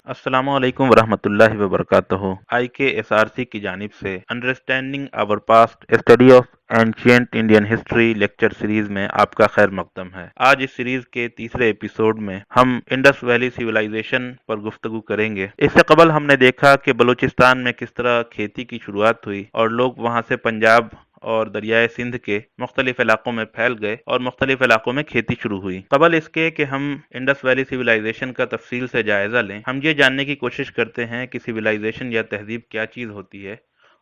अस्सलामु अलैकुम वरहमतुल्लाहि वबरकातुहू। IKSRC की जानिब से understanding our past study of ancient Indian history lecture series में आपका खैर मकदम है। आज इस सीरीज के तीसरे एपिसोड में हम इंडस वैली सिविलाइजेशन पर गुफ्तगू करेंगे। इससे कबल हमने देखा कि बलूचिस्तान में किस तरह खेती की शुरुआत हुई और लोग वहां से पंजाब और दरियाए सिंध के मुख्तलिफ इलाकों में फैल गए और मुख्तलिफ इलाकों में खेती शुरू हुई। कबल इसके कि हम इंडस वैली सिविलाइजेशन का तफसील से जायजा लें, हम ये जानने की कोशिश करते हैं कि सिविलाइजेशन या तहजीब क्या चीज़ होती है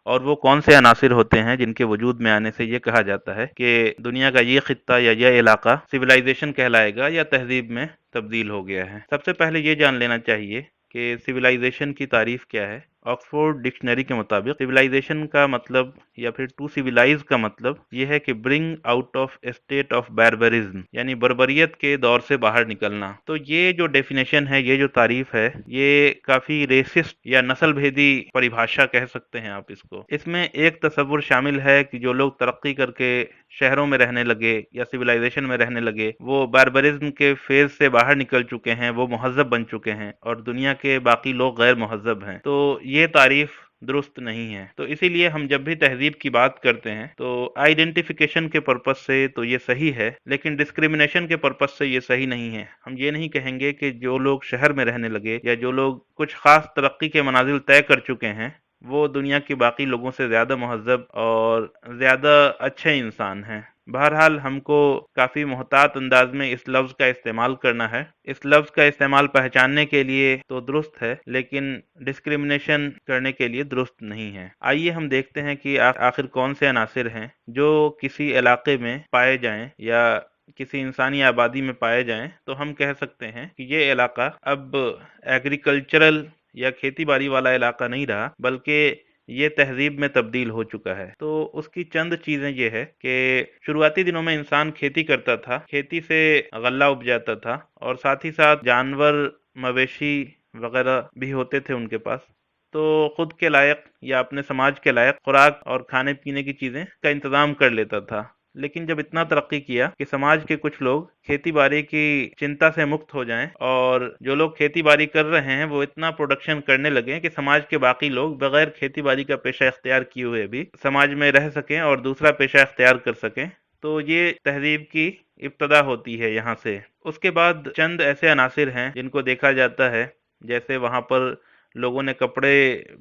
और वो कौन से अनासिर होते हैं जिनके वजूद में आने से ये कहा जाता है कि दुनिया का ये खित्ता या यह इलाका सिविलाइजेशन कहलाएगा या तहजीब में तब्दील हो गया है। सबसे पहले ये जान लेना चाहिए कि सिविलाइजेशन की तारीफ क्या है। ऑक्सफोर्ड डिक्शनरी के मुताबिक सिविलाइजेशन का मतलब या फिर टू सिविलाइज का मतलब यह है कि bring out of A state of barbarism, यानी बर्बरियत के दौर से बाहर निकलना। तो ये जो डेफिनेशन है, ये जो तारीफ है, ये काफी रेसिस्ट या नस्ल भेदी परिभाषा कह सकते हैं आप इसको। इसमें एक तस्वुर शामिल है कि जो लोग तरक्की करके शहरों में रहने लगे या सिविलाइजेशन में रहने लगे, वो बार्बरिज्म के फेज से बाहर निकल चुके हैं, वो मुहज्जब बन चुके हैं और दुनिया के बाकी लोग गैर मुहज्जब हैं। तो ये तारीफ दुरुस्त नहीं है। तो इसीलिए हम जब भी तहजीब की बात करते हैं तो आइडेंटिफिकेशन के पर्पज से तो ये सही है, लेकिन डिस्क्रिमिनेशन के पर्पज से ये सही नहीं है। हम ये नहीं कहेंगे कि जो लोग शहर में रहने लगे या जो लोग कुछ खास तरक्की के मनाजिल तय कर चुके हैं, वो दुनिया के बाकी लोगों से ज्यादा मुहज्जब और ज्यादा अच्छे इंसान हैं। बहरहाल हमको काफी मोहतात अंदाज में इस लफ्ज का इस्तेमाल करना है। इस लफ्ज का इस्तेमाल पहचानने के लिए तो दुरुस्त है, लेकिन डिस्क्रिमिनेशन करने के लिए दुरुस्त नहीं है। आइए हम देखते हैं कि आखिर कौन से अनासिर हैं जो किसी इलाके में पाए जाएं या किसी इंसानी आबादी में पाए जाएं तो हम कह सकते हैं कि ये इलाका अब एग्रीकल्चरल या खेती बाड़ी वाला इलाका नहीं रहा, बल्कि ये तहजीब में तब्दील हो चुका है। तो उसकी चंद चीजें ये है कि शुरुआती दिनों में इंसान खेती करता था, खेती से गल्ला उपजाता था और साथ ही साथ जानवर, मवेशी वगैरह भी होते थे उनके पास। तो खुद के लायक या अपने समाज के लायक खुराक और खाने पीने की चीजें का इंतजाम कर लेता था। लेकिन जब इतना तरक्की किया कि समाज के कुछ लोग खेती बाड़ी की चिंता से मुक्त हो जाएं और जो लोग खेती बाड़ी कर रहे हैं वो इतना प्रोडक्शन करने लगे कि समाज के बाकी लोग बगैर खेती बाड़ी का पेशा इख्तियार किए हुए भी समाज में रह सकें और दूसरा पेशा इख्तियार कर सकें। तो ये तहजीब की इब्तदा होती है यहाँ से। उसके बाद चंद ऐसे अनासिर हैं जिनको देखा जाता है, जैसे वहां पर लोगों ने कपड़े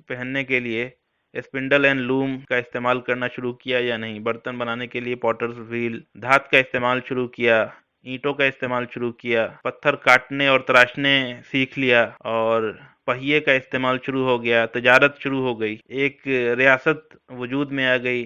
पहनने के लिए स्पिंडल एंड लूम का इस्तेमाल करना शुरू किया या नहीं, बर्तन बनाने के लिए पॉटर्स व्हील, धात का इस्तेमाल शुरू किया, ईंटों का इस्तेमाल शुरू किया, पत्थर काटने और तराशने सीख लिया और पहिए का इस्तेमाल शुरू हो गया, तजारत शुरू हो गई, एक रियासत वजूद में आ गई,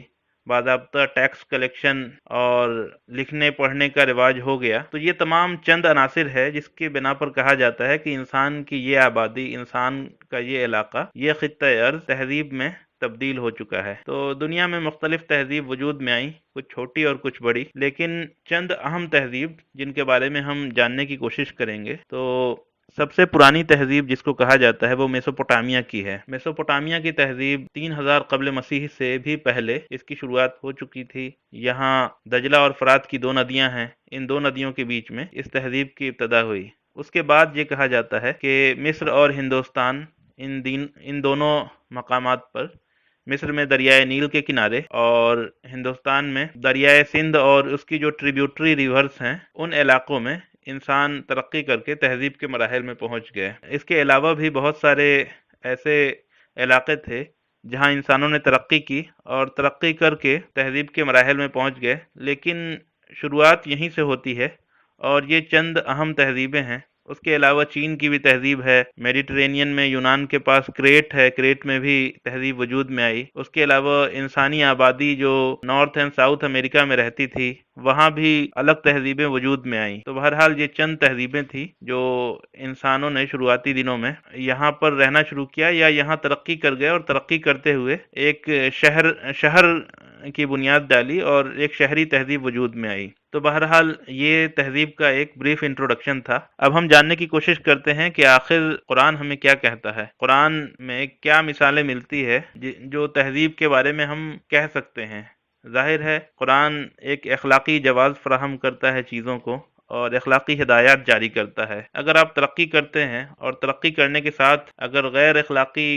बाज़ाब्ता टैक्स कलेक्शन और लिखने पढ़ने का रिवाज हो गया। तो ये तमाम चंद अनासिर है जिसके बिना पर कहा जाता है कि इंसान की ये आबादी, इंसान का ये इलाका, ये खित्ता अर्ज़ तहजीब में तब्दील हो चुका है। तो दुनिया में मुख्तलिफ तहजीब वजूद में आई, कुछ छोटी और कुछ बड़ी, लेकिन चंद अहम तहजीब जिनके बारे में हम जानने की कोशिश करेंगे। तो सबसे पुरानी तहजीब जिसको कहा जाता है वो मेसोपोटामिया की है। मेसोपोटामिया की तहजीब 3000 कब्ल मसीह से भी पहले इसकी शुरुआत हो चुकी थी। यहाँ दजला और फरात की दो नदियां हैं, इन दो नदियों के बीच में इस तहजीब की इब्तदा हुई। उसके बाद ये कहा जाता है कि मिस्र और हिंदुस्तान, इन दोनों मकामात पर, मिस्र में दरियाए नील के किनारे और हिंदुस्तान में दरियाए सिंध और उसकी जो ट्रिब्यूटरी रिवर्स हैं, उन इलाकों में इंसान तरक्की करके तहजीब के मराहिल में पहुंच गए। इसके अलावा भी बहुत सारे ऐसे इलाके थे जहां इंसानों ने तरक्की की और तरक्की करके तहजीब के मराहिल में पहुंच गए, लेकिन शुरुआत यहीं से होती है और ये चंद अहम तहजीबें हैं। उसके अलावा चीन की भी तहजीब है, मेडिटेरेनियन में यूनान के पास क्रेट है, क्रेट में भी तहजीब वजूद में आई। उसके अलावा इंसानी आबादी जो नॉर्थ एंड साउथ अमेरिका में रहती थी, वहां भी अलग तहजीबें वजूद में आई। तो बहरहाल ये चंद तहजीबें थी जो इंसानों ने शुरुआती दिनों में यहाँ पर रहना शुरू किया या यहाँ तरक्की कर गए और तरक्की करते हुए एक शहर शहर की बुनियाद डाली और एक शहरी तहजीब वजूद में आई। तो बहरहाल ये तहजीब का एक ब्रीफ इंट्रोडक्शन था। अब हम जानने की कोशिश करते हैं कि आखिर कुरान हमें क्या कहता है, कुरान में क्या मिसालें मिलती है जो तहजीब के बारे में हम कह सकते हैं। जाहिर है कुरान एक अखलाकी जवाब फराहम करता है चीज़ों को اور اخلاقی ہدایات جاری کرتا ہے۔ اگر آپ ترقی کرتے ہیں اور ترقی کرنے کے ساتھ اگر غیر اخلاقی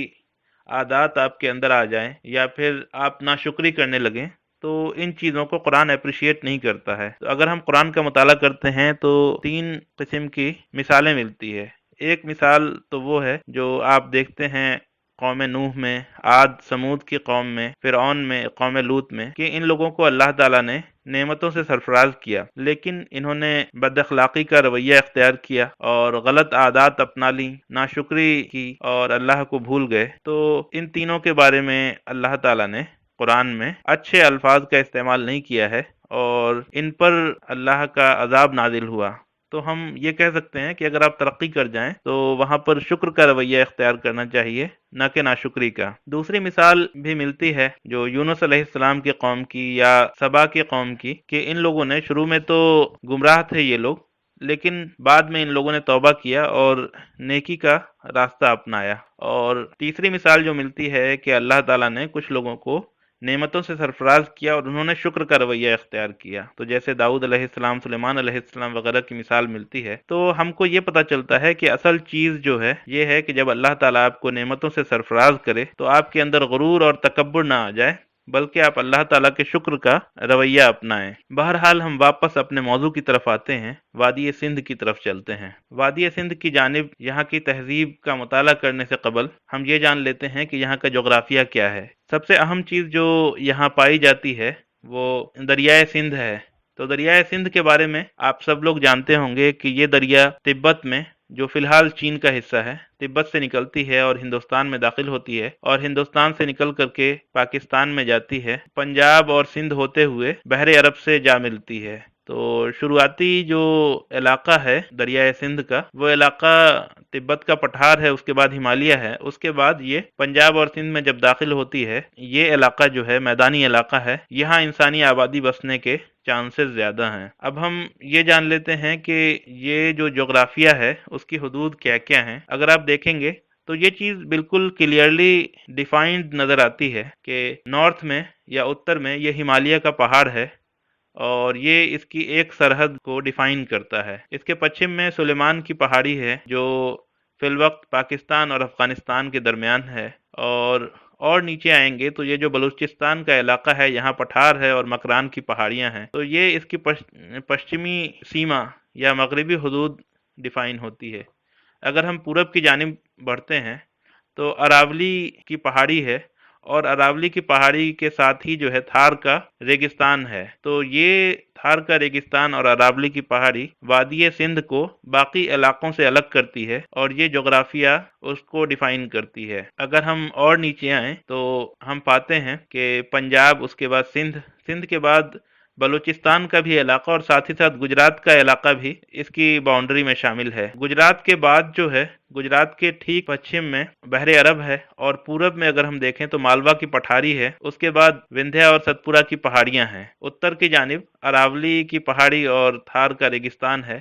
عادات آپ کے اندر آ جائیں یا پھر آپ ناشکری کرنے لگیں تو ان چیزوں کو قرآن اپریشیٹ نہیں کرتا ہے۔ تو اگر ہم قرآن کا مطالعہ کرتے ہیں تو 3 قسم کی مثالیں ملتی ہے۔ ایک مثال تو وہ ہے جو آپ دیکھتے ہیں قوم نوح میں، عاد سمود کی قوم میں، فرعون میں، قوم لوط میں، کہ ان لوگوں کو اللہ تعالیٰ نے نعمتوں سے سرفراز کیا، لیکن انہوں نے بد اخلاقی کا رویہ اختیار کیا اور غلط عادات اپنا لی، ناشکری کی اور اللہ کو بھول گئے۔ تو ان تینوں کے بارے میں اللہ تعالیٰ نے قرآن میں اچھے الفاظ کا استعمال نہیں کیا ہے اور ان پر اللہ کا عذاب نازل ہوا۔ تو ہم یہ کہہ سکتے ہیں کہ اگر آپ ترقی کر جائیں تو وہاں پر شکر کا رویہ اختیار کرنا چاہیے، نہ کہ ناشکری کا۔ دوسری مثال بھی ملتی ہے جو یونس علیہ السلام کی قوم کی یا سبا کی قوم کی، کہ ان لوگوں نے شروع میں تو گمراہ تھے یہ لوگ، لیکن بعد میں ان لوگوں نے توبہ کیا اور نیکی کا راستہ اپنایا۔ اور تیسری مثال جو ملتی ہے کہ اللہ تعالیٰ نے کچھ لوگوں کو نعمتوں سے سرفراز کیا اور انہوں نے شکر کا رویہ اختیار کیا، تو جیسے داؤد علیہ السلام، سلیمان علیہ السلام وغیرہ کی مثال ملتی ہے۔ تو ہم کو یہ پتہ چلتا ہے کہ اصل چیز جو ہے یہ ہے کہ جب اللہ تعالیٰ آپ کو نعمتوں سے سرفراز کرے تو آپ کے اندر غرور اور تکبر نہ آ جائے، بلکہ آپ اللہ تعالیٰ کے شکر کا رویہ اپنائیں۔ بہرحال ہم واپس اپنے موضوع کی طرف آتے ہیں، وادی سندھ کی طرف چلتے ہیں۔ وادی سندھ کی جانب یہاں کی تہذیب کا مطالعہ کرنے سے قبل ہم یہ جان لیتے ہیں کہ یہاں کا جغرافیہ کیا ہے۔ سب سے اہم چیز جو یہاں پائی جاتی ہے وہ دریائے سندھ ہے۔ تو دریائے سندھ کے بارے میں آپ سب لوگ جانتے ہوں گے کہ یہ دریا تبت میں، جو فی الحال چین کا حصہ ہے، تبت سے نکلتی ہے اور ہندوستان میں داخل ہوتی ہے، اور ہندوستان سے نکل کر کے پاکستان میں جاتی ہے، پنجاب اور سندھ ہوتے ہوئے بحر عرب سے جا ملتی ہے۔ تو شروعاتی جو علاقہ ہے دریائے سندھ کا، وہ علاقہ تبت کا پٹھار ہے، اس کے بعد ہمالیہ ہے، اس کے بعد یہ پنجاب اور سندھ میں جب داخل ہوتی ہے، یہ علاقہ جو ہے میدانی علاقہ ہے، یہاں انسانی آبادی بسنے کے چانسز زیادہ ہیں۔ اب ہم یہ جان لیتے ہیں کہ یہ جو جغرافیہ ہے اس کی حدود کیا کیا ہیں۔ اگر آپ دیکھیں گے تو یہ چیز بالکل کلیئرلی ڈیفائنڈ نظر آتی ہے کہ نارتھ میں یا اتر میں یہ ہمالیہ کا پہاڑ ہے اور یہ اس کی ایک سرحد کو ڈیفائن کرتا ہے۔ اس کے پچھم میں سلیمان کی پہاڑی ہے جو فی الوقت پاکستان اور افغانستان کے درمیان ہے، اور نیچے آئیں گے تو یہ جو بلوچستان کا علاقہ ہے یہاں پٹھار ہے اور مکران کی پہاڑیاں ہیں، تو یہ اس کی پشچمی سیما یا مغربی حدود ڈیفائن ہوتی ہے۔ اگر ہم پورب کی جانب بڑھتے ہیں تو اراولی کی پہاڑی ہے، اور اراولی کی پہاڑی کے ساتھ ہی جو ہے تھار کا ریگستان ہے۔ تو یہ تھار کا ریگستان اور اراولی کی پہاڑی وادی سندھ کو باقی علاقوں سے الگ کرتی ہے اور یہ جغرافیہ اس کو ڈیفائن کرتی ہے۔ اگر ہم اور نیچے آئیں تو ہم پاتے ہیں کہ پنجاب، اس کے بعد سندھ کے بعد بلوچستان کا بھی علاقہ اور ساتھ ہی ساتھ گجرات کا علاقہ بھی اس کی باؤنڈری میں شامل ہے۔ گجرات کے بعد جو ہے گجرات کے ٹھیک پچھم میں بحر عرب ہے، اور پورب میں اگر ہم دیکھیں تو مالوا کی پٹھاری ہے، اس کے بعد وندھیا اور ستپورہ کی پہاڑیاں ہیں، اتر کی جانب اراولی کی پہاڑی اور تھار کا ریگستان ہے۔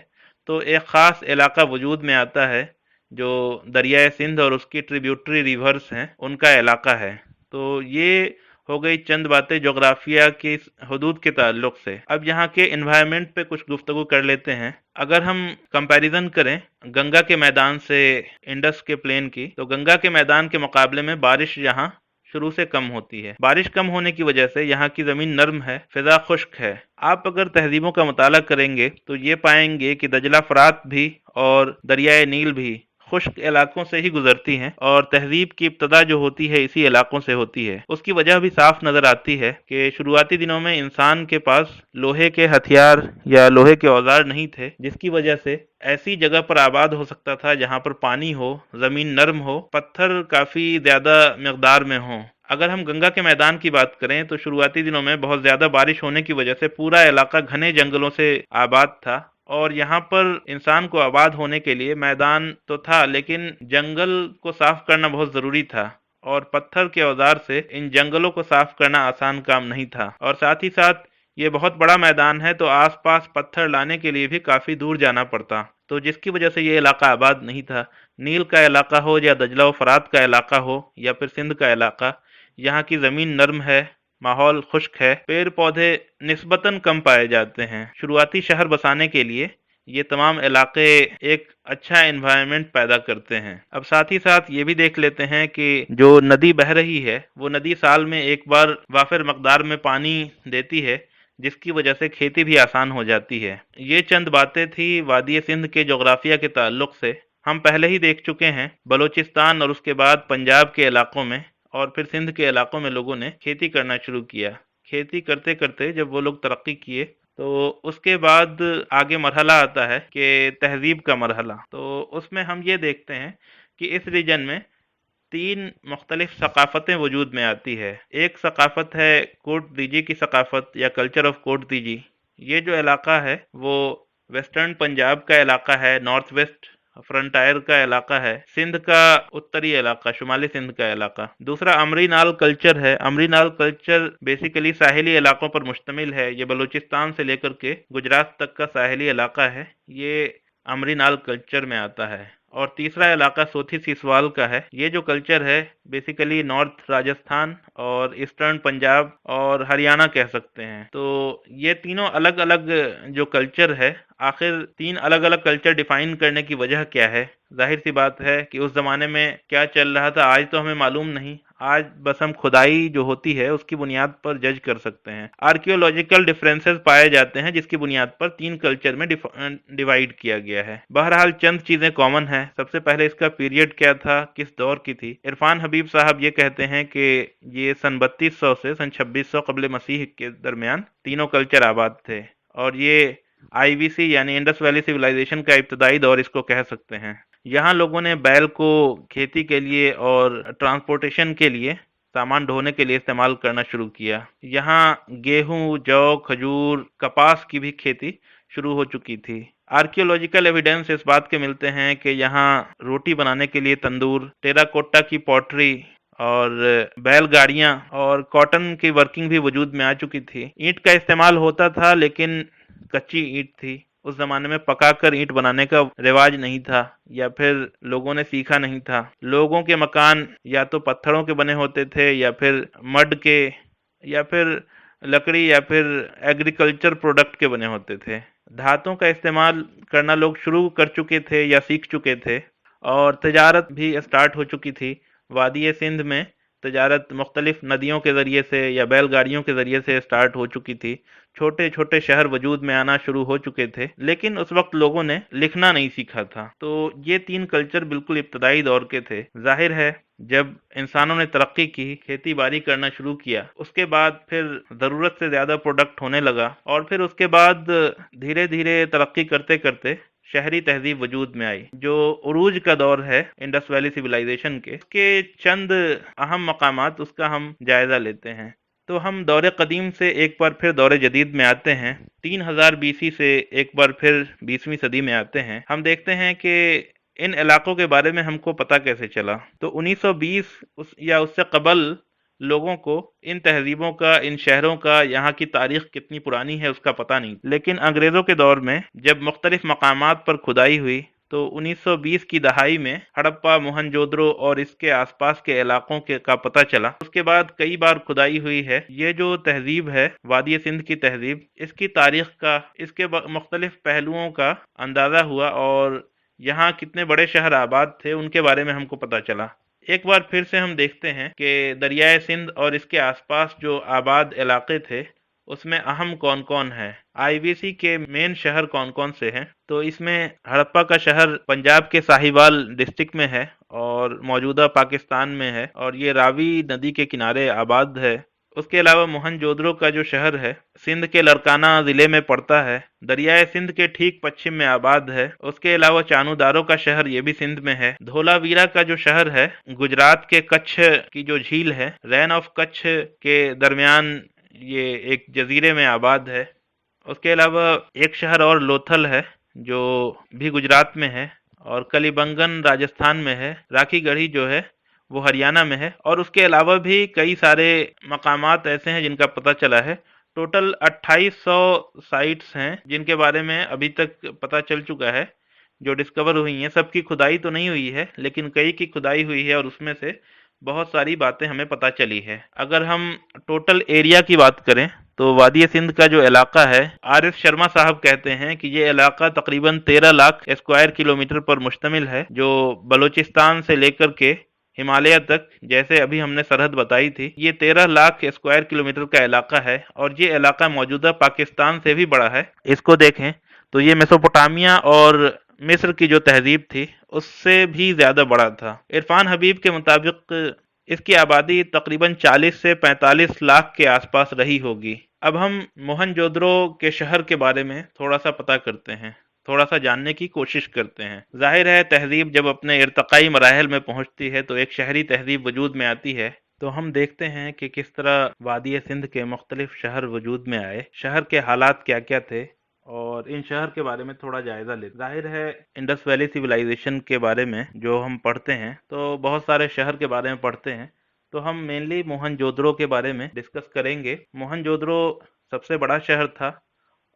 تو ایک خاص علاقہ وجود میں آتا ہے جو دریائے سندھ اور اس کی ٹریبیوٹری ریورز ہیں ان کا علاقہ ہے۔ تو یہ ہو گئی چند باتیں جغرافیہ کی حدود کے تعلق سے۔ اب یہاں کے انوائرمنٹ پہ کچھ گفتگو کر لیتے ہیں۔ اگر ہم کمپیریزن کریں گنگا کے میدان سے انڈس کے پلین کی، تو گنگا کے میدان کے مقابلے میں بارش یہاں شروع سے کم ہوتی ہے۔ بارش کم ہونے کی وجہ سے یہاں کی زمین نرم ہے، فضا خشک ہے۔ آپ اگر تہذیبوں کا مطالعہ کریں گے تو یہ پائیں گے کہ دجلہ فرات بھی اور دریائے نیل بھی خشک علاقوں سے ہی گزرتی ہیں، اور تہذیب کی ابتدا جو ہوتی ہے اسی علاقوں سے ہوتی ہے۔ اس کی وجہ بھی صاف نظر آتی ہے کہ شروعاتی دنوں میں انسان کے پاس لوہے کے ہتھیار یا لوہے کے اوزار نہیں تھے، جس کی وجہ سے ایسی جگہ پر آباد ہو سکتا تھا جہاں پر پانی ہو، زمین نرم ہو، پتھر کافی زیادہ مقدار میں ہوں۔ اگر ہم گنگا کے میدان کی بات کریں تو شروعاتی دنوں میں بہت زیادہ بارش ہونے کی وجہ سے پورا علاقہ گھنے جنگلوں سے آباد تھا، اور یہاں پر انسان کو آباد ہونے کے لیے میدان تو تھا لیکن جنگل کو صاف کرنا بہت ضروری تھا، اور پتھر کے اوزار سے ان جنگلوں کو صاف کرنا آسان کام نہیں تھا، اور ساتھ ہی ساتھ یہ بہت بڑا میدان ہے تو آس پاس پتھر لانے کے لیے بھی کافی دور جانا پڑتا، تو جس کی وجہ سے یہ علاقہ آباد نہیں تھا۔ نیل کا علاقہ ہو یا دجلہ و فرات کا علاقہ ہو یا پھر سندھ کا علاقہ، یہاں کی زمین نرم ہے، ماحول خشک ہے، پیڑ پودے نسبتاً کم پائے جاتے ہیں۔ شروعاتی شہر بسانے کے لیے یہ تمام علاقے ایک اچھا انوائرمنٹ پیدا کرتے ہیں۔ اب ساتھ ہی ساتھ یہ بھی دیکھ لیتے ہیں کہ جو ندی بہہ رہی ہے وہ ندی سال میں ایک بار وافر مقدار میں پانی دیتی ہے، جس کی وجہ سے کھیتی بھی آسان ہو جاتی ہے۔ یہ چند باتیں تھی وادی سندھ کے جغرافیہ کے تعلق سے۔ ہم پہلے ہی دیکھ چکے ہیں بلوچستان اور اس کے بعد پنجاب کے علاقوں میں اور پھر سندھ کے علاقوں میں لوگوں نے کھیتی کرنا شروع کیا۔ کھیتی کرتے کرتے جب وہ لوگ ترقی کیے تو اس کے بعد آگے مرحلہ آتا ہے کہ تہذیب کا مرحلہ۔ تو اس میں ہم یہ دیکھتے ہیں کہ اس ریجن میں 3 مختلف ثقافتیں وجود میں آتی ہے۔ ایک ثقافت ہے کوٹ دیجی کی ثقافت یا کلچر آف کوٹ دیجی۔ یہ جو علاقہ ہے وہ ویسٹرن پنجاب کا علاقہ ہے، نارتھ ویسٹ فرنٹائر کا علاقہ ہے، سندھ کا اتری علاقہ، شمالی سندھ کا علاقہ۔ دوسرا امری نال کلچر ہے۔ امری نال کلچر بیسیکلی ساحلی علاقوں پر مشتمل ہے۔ یہ بلوچستان سے لے کر کے گجرات تک کا ساحلی علاقہ ہے، یہ امری نال کلچر میں آتا ہے۔ اور تیسرا علاقہ سوتھی سیسوال کا ہے۔ یہ جو کلچر ہے بیسیکلی نارتھ راجستھان اور ایسٹرن پنجاب اور ہریانہ کہہ سکتے ہیں۔ تو یہ تینوں الگ الگ جو کلچر ہے، آخر 3 الگ الگ کلچر ڈیفائن کرنے کی وجہ کیا ہے؟ ظاہر سی بات ہے کہ اس زمانے میں کیا چل رہا تھا آج تو ہمیں معلوم نہیں۔ آج بس ہم کھدائی جو ہوتی ہے اس کی بنیاد پر جج کر سکتے ہیں۔ آرکیولوجیکل ڈفرینسز پائے جاتے ہیں جس کی بنیاد پر 3 کلچر میں ڈیوائیڈ کیا گیا ہے۔ بہرحال چند چیزیں کامن ہیں۔ سب سے پہلے اس کا پیریڈ کیا تھا، کس دور کی تھی؟ عرفان حبیب صاحب یہ کہتے ہیں کہ یہ سن 3200 سے سن 2600 قبل مسیح کے درمیان تینوں کلچر آباد تھے، اور یہ آئی وی سی یعنی انڈس ویلی سویلائزیشن کا ابتدائی دور اس کو کہہ سکتے ہیں۔ یہاں لوگوں نے بیل کو کھیتی کے لیے اور ٹرانسپورٹیشن کے لیے، سامان ڈھونے کے لیے استعمال کرنا شروع کیا۔ یہاں گیہوں، جو، کھجور، کپاس کی بھی کھیتی شروع ہو چکی تھی۔ آرکیولوجیکل ایویڈنس اس بات کے ملتے ہیں کہ یہاں روٹی بنانے کے لیے تندور، ٹیراکوٹا کی پوٹری اور بیل گاڑیاں اور کاٹن کی ورکنگ بھی وجود میں آ چکی تھی۔ اینٹ کا استعمال ہوتا تھا لیکن کچی اینٹ تھی۔ اس زمانے میں پکا کر اینٹ بنانے کا رواج نہیں تھا، یا پھر لوگوں نے سیکھا نہیں تھا۔ لوگوں کے مکان یا تو پتھروں کے بنے ہوتے تھے یا پھر مڈ کے یا پھر لکڑی یا پھر ایگریکلچر پروڈکٹ کے بنے ہوتے تھے۔ دھاتوں کا استعمال کرنا لوگ شروع کر چکے تھے یا سیکھ چکے تھے، اور تجارت بھی اسٹارٹ ہو چکی تھی۔ وادی سندھ میں تجارت مختلف ندیوں کے ذریعے سے یا بیل گاڑیوں کے ذریعے سے اسٹارٹ ہو چکی تھی۔ چھوٹے چھوٹے شہر وجود میں آنا شروع ہو چکے تھے، لیکن اس وقت لوگوں نے لکھنا نہیں سیکھا تھا۔ تو یہ 3 کلچر بالکل ابتدائی دور کے تھے۔ ظاہر ہے جب انسانوں نے ترقی کی، کھیتی باڑی کرنا شروع کیا، اس کے بعد پھر ضرورت سے زیادہ پروڈکٹ ہونے لگا، اور پھر اس کے بعد دھیرے دھیرے ترقی کرتے کرتے شہری تہذیب وجود میں آئی۔ جو عروج کا دور ہے انڈس ویلی سویلائزیشن کے، اس کے چند اہم مقامات اس کا ہم جائزہ لیتے ہیں۔ تو ہم دور قدیم سے ایک بار پھر دور جدید میں آتے ہیں۔ 3000 بی سی سے ایک بار پھر 20ویں صدی میں آتے ہیں۔ ہم دیکھتے ہیں کہ ان علاقوں کے بارے میں ہم کو پتہ کیسے چلا۔ تو 1920 یا اس سے قبل لوگوں کو ان تہذیبوں کا، ان شہروں کا، یہاں کی تاریخ کتنی پرانی ہے اس کا پتہ نہیں، لیکن انگریزوں کے دور میں جب مختلف مقامات پر کھدائی ہوئی تو 1920 کی دہائی میں ہڑپا، موہنجودڑو اور اس کے آس پاس کے علاقوں کا پتہ چلا۔ اس کے بعد کئی بار کھدائی ہوئی ہے۔ یہ جو تہذیب ہے وادی سندھ کی تہذیب، اس کی تاریخ کا، اس کے مختلف پہلوؤں کا اندازہ ہوا، اور یہاں کتنے بڑے شہر آباد تھے ان کے بارے میں ہم کو پتہ چلا۔ ایک بار پھر سے ہم دیکھتے ہیں کہ دریائے سندھ اور اس کے آس پاس جو آباد علاقے تھے اس میں اہم کون کون ہیں، آئی وی سی کے مین شہر کون کون سے ہیں۔ تو اس میں ہڑپا کا شہر پنجاب کے ساہیوال ڈسٹرکٹ میں ہے اور موجودہ پاکستان میں ہے، اور یہ راوی ندی کے کنارے آباد ہے۔ اس کے علاوہ موہنجودڑو کا جو شہر ہے سندھ کے لڑکانہ ضلع میں پڑتا ہے، دریائے سندھ کے ٹھیک پچھم میں آباد ہے۔ اس کے علاوہ چانو دارو کا شہر یہ بھی سندھ میں ہے۔ دھولا ویرا کا جو شہر ہے گجرات کے کچھ کی جو جھیل ہے، رین آف کچھ کے درمیان، یہ ایک جزیرے میں آباد ہے۔ اس کے علاوہ ایک شہر اور لوتھل ہے جو بھی گجرات میں ہے، اور کلی بنگن راجستھان میں ہے۔ راکھی گڑھی جو ہے وہ ہریانہ میں ہے، اور اس کے علاوہ بھی کئی سارے مقامات ایسے ہیں جن کا پتہ چلا ہے۔ ٹوٹل 2800 سائٹس ہیں جن کے بارے میں ابھی تک پتہ چل چکا ہے، جو ڈسکور ہوئی ہیں۔ سب کی کھدائی تو نہیں ہوئی ہے لیکن کئی کی کھدائی ہوئی ہے، اور اس میں سے بہت ساری باتیں ہمیں پتہ چلی ہے۔ اگر ہم ٹوٹل ایریا کی بات کریں تو وادی سندھ کا جو علاقہ ہے، آر ایس شرما صاحب کہتے ہیں کہ یہ علاقہ تقریباً 13 لاکھ اسکوائر کلومیٹر پر مشتمل ہے، جو بلوچستان سے لے کر کے ہمالیہ تک، جیسے ابھی ہم نے سرحد بتائی تھی، یہ 13 لاکھ اسکوائر کلومیٹر کا علاقہ ہے، اور یہ علاقہ موجودہ پاکستان سے بھی بڑا ہے۔ اس کو دیکھیں تو یہ میسوپوٹامیہ اور مصر کی جو تہذیب تھی اس سے بھی زیادہ بڑا تھا۔ عرفان حبیب کے مطابق اس کی آبادی تقریباً 40 سے 45 لاکھ کے آس پاس رہی ہوگی۔ اب ہم موہن جودرو کے شہر کے بارے میں تھوڑا سا پتہ کرتے ہیں، تھوڑا سا جاننے کی کوشش کرتے ہیں۔ ظاہر ہے تہذیب جب اپنے ارتقائی مراحل میں پہنچتی ہے تو ایک شہری تہذیب وجود میں آتی ہے، تو ہم دیکھتے ہیں کہ کس طرح وادی سندھ کے مختلف شہر وجود میں آئے، شہر کے حالات کیا کیا تھے، اور ان شہر کے بارے میں تھوڑا جائزہ لیتے۔ ظاہر ہے انڈس ویلی سویلائزیشن کے بارے میں جو ہم پڑھتے ہیں تو بہت سارے شہر کے بارے میں پڑھتے ہیں، تو ہم مینلی موہن جودرو کے بارے میں ڈسکس کریں گے۔ موہن جودرو سب سے بڑا شہر تھا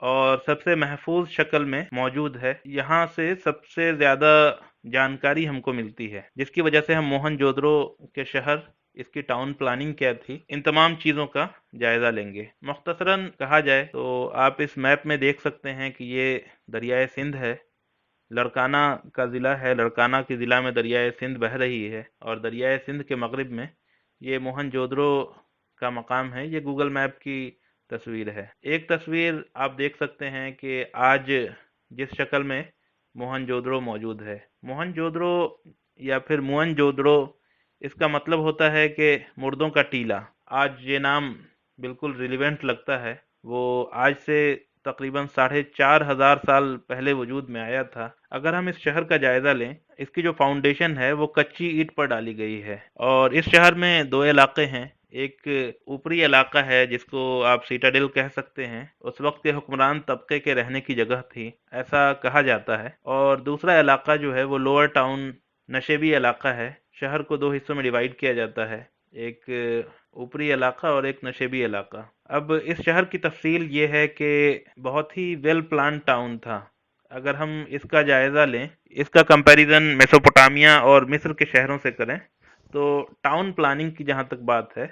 اور سب سے محفوظ شکل میں موجود ہے، یہاں سے سب سے زیادہ جانکاری ہم کو ملتی ہے، جس کی وجہ سے ہم موہن جودرو کے شہر، اس کی ٹاؤن پلاننگ کیا تھی، ان تمام چیزوں کا جائزہ لیں گے۔ مختصراً کہا جائے تو آپ اس میپ میں دیکھ سکتے ہیں کہ یہ دریائے سندھ ہے، لڑکانہ کا ضلع ہے، لڑکانہ کے ضلع میں دریائے سندھ بہہ رہی ہے، اور دریائے سندھ کے مغرب میں یہ موہن جودرو کا مقام ہے۔ یہ گوگل میپ کی تصویر ہے۔ ایک تصویر آپ دیکھ سکتے ہیں کہ آج جس شکل میں موہن جودرو موجود ہے، موہن جودرو یا پھر موہن جودرو، اس کا مطلب ہوتا ہے کہ مردوں کا ٹیلا۔ آج یہ نام بالکل ریلیونٹ لگتا ہے، وہ آج سے تقریباً 4,500 سال پہلے وجود میں آیا تھا۔ اگر ہم اس شہر کا جائزہ لیں، اس کی جو فاؤنڈیشن ہے وہ کچی اینٹ پر ڈالی گئی ہے، اور اس شہر میں دو علاقے ہیں۔ ایک اوپری علاقہ ہے جس کو آپ سیٹاڈیل کہہ سکتے ہیں، اس وقت کے حکمران طبقے کے رہنے کی جگہ تھی، ایسا کہا جاتا ہے، اور دوسرا علاقہ جو ہے وہ لوور ٹاؤن نشیبی علاقہ ہے۔ شہر کو دو حصوں میں ڈیوائیڈ کیا جاتا ہے، ایک اوپری علاقہ اور ایک نشیبی علاقہ۔ اب اس شہر کی تفصیل یہ ہے کہ بہت ہی ویل پلان ٹاؤن تھا۔ اگر ہم اس کا جائزہ لیں، اس کا کمپیریزن میسوپوٹامیہ اور مصر کے شہروں سے کریں، تو ٹاؤن پلاننگ کی جہاں تک بات ہے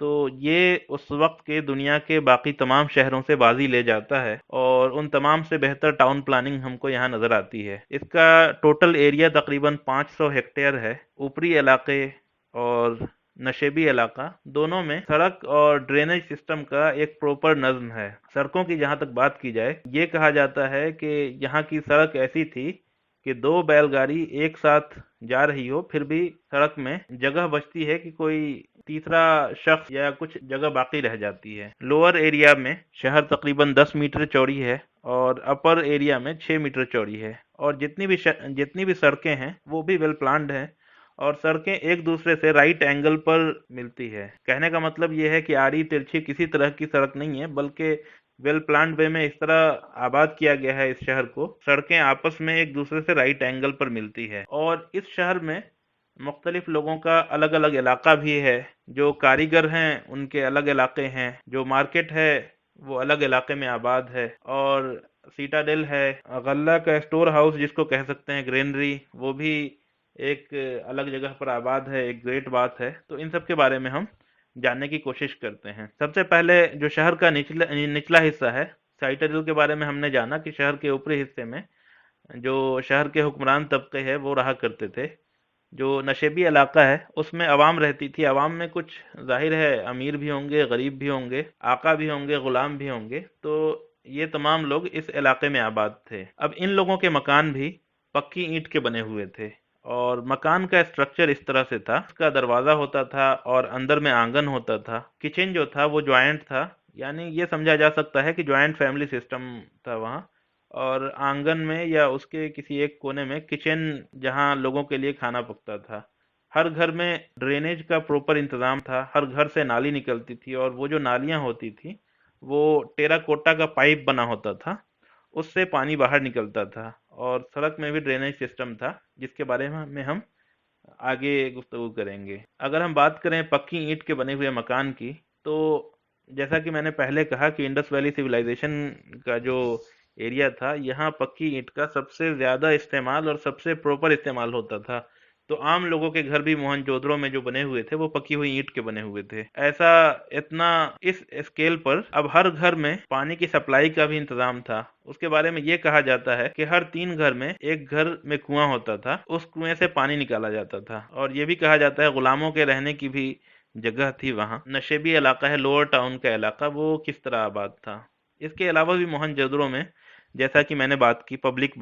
تو یہ اس وقت کے دنیا کے باقی تمام شہروں سے بازی لے جاتا ہے، اور ان تمام سے بہتر ٹاؤن پلاننگ ہم کو یہاں نظر آتی ہے۔ اس کا ٹوٹل ایریا تقریباً 500 ہیکٹیئر ہے۔ اوپری علاقے اور نشیبی علاقہ دونوں میں سڑک اور ڈرینیج سسٹم کا ایک پروپر نظم ہے۔ سڑکوں کی جہاں تک بات کی جائے، یہ کہا جاتا ہے کہ یہاں کی سڑک ایسی تھی کہ 2 بیل گاڑی ایک ساتھ جا رہی ہو پھر بھی سڑک میں جگہ بچتی ہے کہ کوئی تیسرا شخص یا کچھ جگہ باقی رہ جاتی ہے۔ لوور ایریا میں شہر تقریباً 10 میٹر چوڑی ہے اور اپر ایریا میں 6 میٹر چوڑی ہے، اور جتنی بھی سڑکیں ہیں وہ بھی ویل پلانڈ ہیں، اور سڑکیں ایک دوسرے سے رائٹ اینگل پر ملتی ہے۔ کہنے کا مطلب یہ ہے کہ آڑی ترچھی کسی طرح کی سڑک نہیں ہے، بلکہ ویل پلانڈ وے میں اس طرح آباد کیا گیا ہے اس شہر کو، سڑکیں آپس میں ایک دوسرے سے رائٹ اینگل پر ملتی ہے۔ اور اس شہر میں مختلف لوگوں کا الگ الگ علاقہ بھی ہے، جو کاریگر ہیں ان کے الگ علاقے ہیں، جو مارکیٹ ہے وہ الگ علاقے میں آباد ہے، اور سیٹاڈیل ہے، غلہ کا اسٹور ہاؤس جس کو کہہ سکتے ہیں، گرینری، وہ بھی ایک الگ جگہ پر آباد ہے، ایک گریٹ بات ہے۔ تو ان سب کے بارے میں ہم جاننے کی کوشش کرتے ہیں۔ سب سے پہلے جو شہر کا نچلا حصہ ہے، سائٹاڈیل کے بارے میں ہم نے جانا کہ شہر کے اوپری حصے میں جو شہر کے حکمران طبقے ہے وہ رہا کرتے تھے۔ جو نشیبی علاقہ ہے اس میں عوام رہتی تھی، عوام میں کچھ ظاہر ہے امیر بھی ہوں گے، غریب بھی ہوں گے، آقا بھی ہوں گے، غلام بھی ہوں گے، تو یہ تمام لوگ اس علاقے میں آباد تھے۔ اب ان لوگوں کے مکان بھی پکی اینٹ کے بنے ہوئے تھے، اور مکان کا اسٹرکچر اس طرح سے تھا، اس کا دروازہ ہوتا تھا اور اندر میں آنگن ہوتا تھا۔ کچن جو تھا وہ جوائنٹ تھا، یعنی یہ سمجھا جا سکتا ہے کہ جوائنٹ فیملی سسٹم تھا وہاں، اور آنگن میں یا اس کے کسی ایک کونے میں کچن جہاں لوگوں کے لیے کھانا پکتا تھا۔ ہر گھر میں ڈرینیج کا پروپر انتظام تھا، ہر گھر سے نالی نکلتی تھی، اور وہ جو نالیاں ہوتی تھی وہ ٹیرا کوٹا کا پائپ بنا ہوتا تھا، اس سے پانی باہر نکلتا تھا، اور سڑک میں بھی ڈرینیج سسٹم تھا جس کے بارے میں ہم آگے گفتگو کریں گے۔ اگر ہم بات کریں پکی اینٹ کے بنے ہوئے مکان کی، تو جیسا کہ میں نے پہلے کہا کہ انڈس ویلی سویلائزیشن کا جو ایریا تھا، یہاں پکی اینٹ کا سب سے زیادہ استعمال اور سب سے پروپر استعمال ہوتا تھا، तो आम लोगों के घर भी मोहनजोदड़ो में जो बने हुए थे वो पकी हुई ईंट के बने हुए थे। ऐसा इतना इस स्केल पर अब हर घर में पानी की सप्लाई का भी इंतजाम था। उसके बारे में ये कहा जाता है कि हर 3 घर में एक घर में कुआं होता था, उस कुएं से पानी निकाला जाता था। और ये भी कहा जाता है गुलामों के रहने की भी जगह थी वहाँ। नशेबी इलाका है लोअर टाउन का इलाका, वो किस तरह आबाद था। इसके अलावा भी मोहनजोदड़ो में, जैसा कि मैंने बात की पब्लिक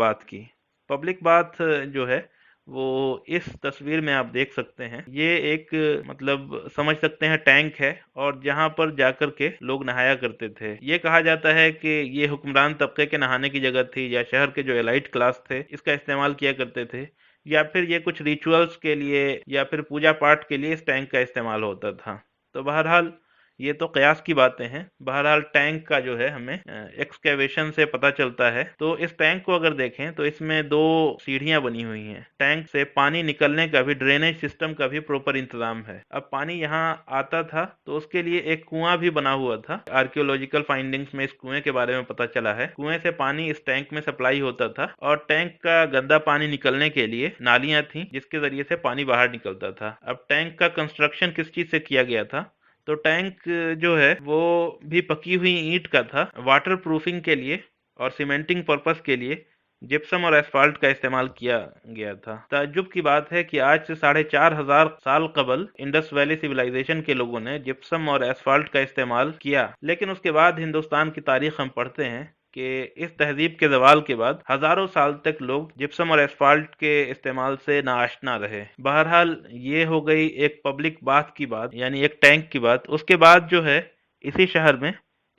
बात जो है वो इस तस्वीर में आप देख सकते हैं। ये एक मतलब समझ सकते हैं टैंक है, और जहां पर जाकर के लोग नहाया करते थे। ये कहा जाता है कि ये हुक्मरान तबके के नहाने की जगह थी, या शहर के जो एलाइट क्लास थे इसका इस्तेमाल किया करते थे, या फिर ये कुछ रिचुअल्स के लिए या फिर पूजा पाठ के लिए इस टैंक का इस्तेमाल होता था। तो बहरहाल ये तो कयास की बातें हैं। बहरहाल टैंक का जो है हमें एक्सकेवेशन से पता चलता है। तो इस टैंक को अगर देखें तो इसमें 2 सीढ़ियां बनी हुई हैं। टैंक से पानी निकलने का भी, ड्रेनेज सिस्टम का भी प्रॉपर इंतजाम है। अब पानी यहाँ आता था तो उसके लिए एक कुआं भी बना हुआ था। आर्कियोलॉजिकल फाइंडिंग्स में इस कुएं के बारे में पता चला है। कुएं से पानी इस टैंक में सप्लाई होता था, और टैंक का गंदा पानी निकलने के लिए नालियां थी जिसके जरिए से पानी बाहर निकलता था। अब टैंक का कंस्ट्रक्शन किस चीज से किया गया था? तो टैंक जो है वो भी पकी हुई ईंट का था। वाटर प्रूफिंग के लिए और सीमेंटिंग पर्पस के लिए जिप्सम और एस्फाल्ट का इस्तेमाल किया गया था। ताज्जुब की बात है कि आज से 4,500 साल कबल इंडस वैली सिविलाइजेशन के लोगों ने जिप्सम और एस्फाल्ट का इस्तेमाल किया, लेकिन उसके बाद हिंदुस्तान की तारीख हम पढ़ते हैं कि इस तहजीब के ज़वाल के बाद हजारों साल तक लोग जिप्सम और एस्फाल्ट के इस्तेमाल से नाआशना रहे। बहरहाल ये हो गई एक पब्लिक बात की बात, यानी एक टैंक की बात। उसके बाद जो है इसी शहर में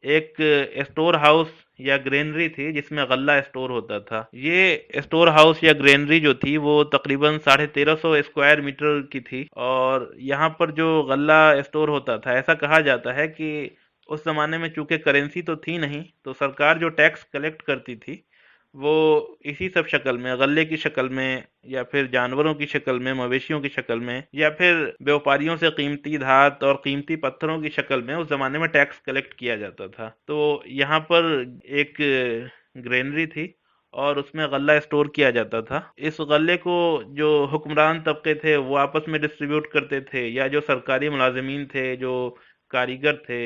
एक स्टोर हाउस या ग्रेनरी थी जिसमें गल्ला स्टोर होता था। ये स्टोर हाउस या ग्रेनरी जो थी वो तकरीबन 1350 स्क्वायर मीटर की थी, और यहाँ पर जो गल्ला स्टोर होता था, ऐसा कहा जाता है कि उस जमाने में चूंकि करेंसी तो थी नहीं, तो सरकार जो टैक्स कलेक्ट करती थी वो इसी सब शक्ल में, गल्ले की शक्ल में, या फिर जानवरों की शक्ल में, मवेशियों की शक्ल में, या फिर व्यापारियों से कीमती धात और कीमती पत्थरों की शक्ल में उस जमाने में टैक्स कलेक्ट किया जाता था। तो यहाँ पर एक ग्रेनरी थी और उसमें गल्ला स्टोर किया जाता था। इस गल्ले को जो हुक्मरान तबके थे वो आपस में डिस्ट्रीब्यूट करते थे, या जो सरकारी मुलाजिमीन थे, जो कारीगर थे,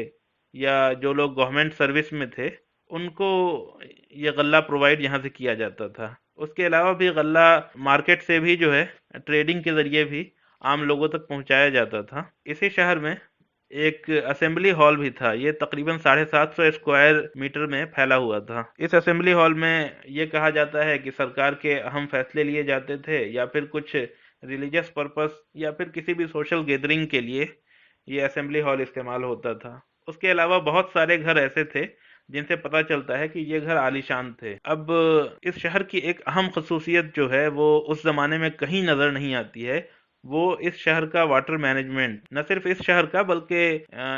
या जो लोग गवर्नमेंट सर्विस में थे, उनको ये गल्ला प्रोवाइड यहाँ से किया जाता था। उसके अलावा भी गल्ला मार्केट से भी जो है ट्रेडिंग के जरिए भी आम लोगों तक पहुंचाया जाता था। इसी शहर में एक असेंबली हॉल भी था। ये तकरीबन 750 स्क्वायर मीटर में फैला हुआ था। इस असेंबली हॉल में ये कहा जाता है कि सरकार के अहम फैसले लिए जाते थे, या फिर कुछ रिलीजियस पर्पस या फिर किसी भी सोशल गैदरिंग के लिए ये असेंबली हॉल इस्तेमाल होता था। उसके अलावा बहुत सारे घर ऐसे थे जिनसे पता चलता है कि ये घर आलीशान थे। अब इस शहर की एक अहम खसूसियत जो है वो उस जमाने में कहीं नजर नहीं आती है, वो इस शहर का वाटर मैनेजमेंट। न सिर्फ इस शहर का बल्कि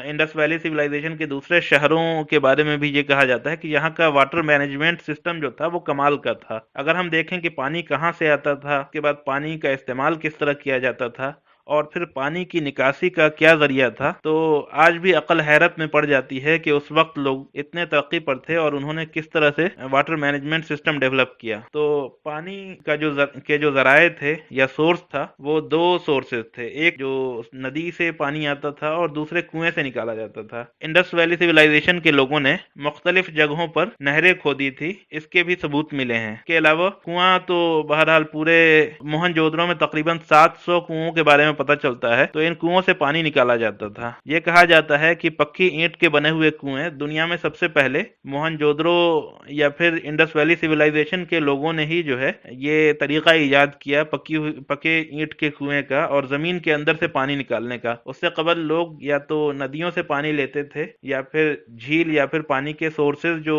इंडस वैली सिविलाइजेशन के दूसरे शहरों के बारे में भी ये कहा जाता है कि यहाँ का वाटर मैनेजमेंट सिस्टम जो था वो कमाल का था। अगर हम देखें कि पानी कहाँ से आता था, उसके बाद पानी का इस्तेमाल किस तरह किया जाता था, और फिर पानी की निकासी का क्या जरिया था, तो आज भी अकल हैरत में पड़ जाती है कि उस वक्त लोग इतने तरक्की पर थे और उन्होंने किस तरह से वाटर मैनेजमेंट सिस्टम डेवलप किया। तो पानी का जो जराए थे या सोर्स था वो 2 सोर्सेज थे। एक जो नदी से पानी आता था और दूसरे कुएं से निकाला जाता था। इंडस वैली सिविलाइजेशन के लोगों ने मुख्तलिफ जगहों पर नहरें खोदी थी, इसके भी सबूत मिले हैं। इसके अलावा कुआं तो बहरहाल पूरे मोहनजोदड़ो में तकरीबन 700 कुओं के बारे में पता चलता है। तो इन कुओं से पानी निकाला जाता था। ये कहा जाता है कि पक्की ईंट के बने हुए कुएं दुनिया में सबसे पहले मोहनजोदड़ो या फिर इंडस वैली सिविलाइजेशन के लोगों ने ही जो है ये तरीका इजाद किया पक्के ईंट के कुएं का और जमीन के अंदर से पानी निकालने का। उससे कबल लोग या तो नदियों से पानी लेते थे, या फिर झील या फिर पानी के सोर्सेज जो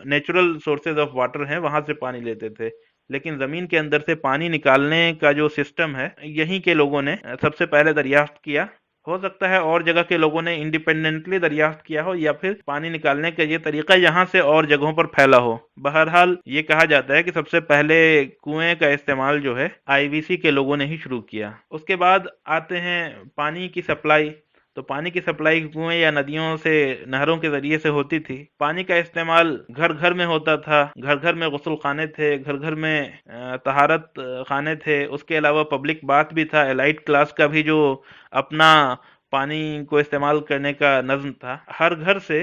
नेचुरल सोर्सेज ऑफ वाटर हैं वहां से पानी लेते थे। लेकिन जमीन के अंदर से पानी निकालने का जो सिस्टम है यहीं के लोगों ने सबसे पहले दरियाफ्त किया। हो सकता है और जगह के लोगों ने इंडिपेंडेंटली दरियाफ्त किया हो, या फिर पानी निकालने का ये तरीका यहाँ से और जगहों पर फैला हो। बहरहाल ये कहा जाता है कि सबसे पहले कुएं का इस्तेमाल जो है आईवीसी के लोगों ने ही शुरू किया। उसके बाद आते हैं पानी की सप्लाई। तो पानी की सप्लाई कुएं या नदियों से, नहरों के जरिए से होती थी। पानी का इस्तेमाल घर घर में होता था, घर घर में गुस्ल खाने थे, घर घर में तहारत खाने थे। उसके अलावा पब्लिक बाथ भी था, एलाइट क्लास का भी जो अपना पानी को इस्तेमाल करने का नज्म था। हर घर से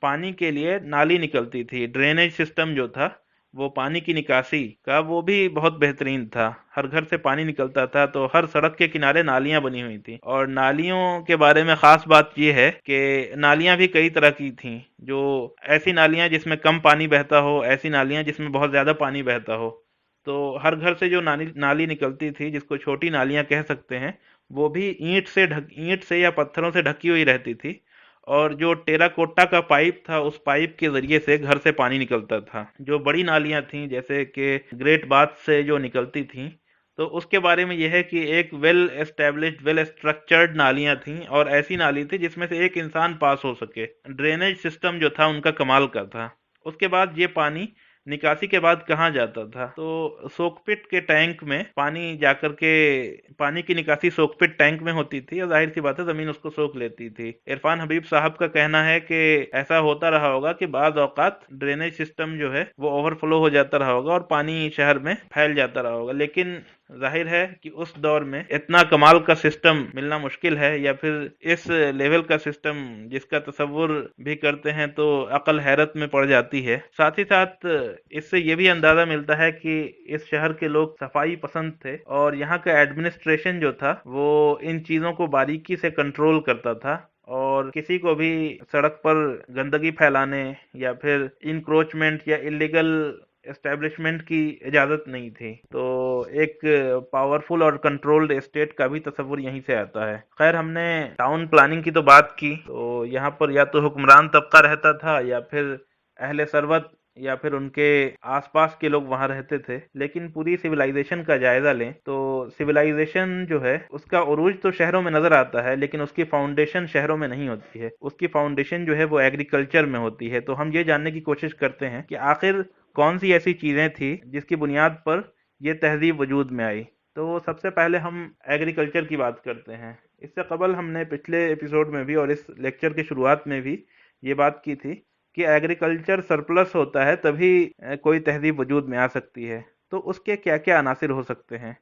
पानी के लिए नाली निकलती थी। ड्रेनेज सिस्टम जो था, वो पानी की निकासी का, वो भी बहुत बेहतरीन था। हर घर से पानी निकलता था, तो हर सड़क के किनारे नालियां बनी हुई थी। और नालियों के बारे में खास बात ये है कि नालियां भी कई तरह की थीं। जो ऐसी नालियां जिसमें कम पानी बहता हो, ऐसी नालियां जिसमें बहुत ज्यादा पानी बहता हो। तो हर घर से जो नाली नाली निकलती थी, जिसको छोटी नालियां कह सकते हैं, वो भी ईंट से या पत्थरों से ढकी हुई रहती थी। और जो टेराकोटा का पाइप था, उस पाइप के जरिए से घर से पानी निकलता था। जो बड़ी नालियां थीं, जैसे कि ग्रेट बाथ से जो निकलती थीं, तो उसके बारे में यह है कि एक वेल एस्टेब्लिश्ड, वेल स्ट्रक्चर्ड नालियां थीं, और ऐसी नाली थी जिसमें से एक इंसान पास हो सके। ड्रेनेज सिस्टम जो था उनका कमाल का था। उसके बाद ये पानी निकासी के बाद कहाँ जाता था, तो सोकपिट के टैंक में पानी जाकर के, पानी की निकासी सोकपिट टैंक में होती थी, और जाहिर सी बात है जमीन उसको सोख लेती थी। इरफान हबीब साहब का कहना है कि ऐसा होता रहा होगा कि बाज औकात ड्रेनेज सिस्टम जो है वो ओवरफ्लो हो जाता रहा होगा और पानी शहर में फैल जाता रहा होगा। लेकिन जाहिर है कि उस दौर में इतना कमाल का सिस्टम मिलना मुश्किल है, या फिर इस लेवल का सिस्टम जिसका तसव्वुर भी करते हैं तो अकल हैरत में पड़ जाती है। साथ ही साथ इससे ये भी अंदाजा मिलता है कि इस शहर के लोग सफाई पसंद थे, और यहाँ का एडमिनिस्ट्रेशन जो था वो इन चीजों को बारीकी से कंट्रोल करता था। और किसी को भी सड़क पर गंदगी फैलाने या फिर इंक्रोचमेंट या इलीगल एस्टेब्लिशमेंट की इजाजत नहीं थी। तो एक पावरफुल और कंट्रोल्ड स्टेट का भी तस्वुर यहीं से आता है। खैर, हमने टाउन प्लानिंग की तो बात की, तो यहाँ पर या तो हुक्मरान तबका रहता था, या फिर अहले सरवत, या फिर उनके आसपास के लोग वहां रहते थे। लेकिन पूरी सिविलाइजेशन का जायजा लें तो सिविलाइजेशन जो है उसका उरूज तो शहरों में नजर आता है, लेकिन उसकी फाउंडेशन शहरों में नहीं होती है। उसकी फाउंडेशन जो है वो एग्रीकल्चर में होती है। तो हम ये जानने की कोशिश करते हैं कि आखिर कौन सी ऐसी चीजें थी जिसकी बुनियाद पर यह तहजीब वजूद में आई। तो सबसे पहले हम एग्रीकल्चर की बात करते हैं। इससे कबल हमने पिछले एपिसोड में भी और इस लेक्चर की शुरुआत में भी ये बात की थी कि एग्रीकल्चर सरप्लस होता है तभी कोई तहजीब वजूद में आ सकती है। तो उसके क्या क्या अनासिर हो सकते हैं।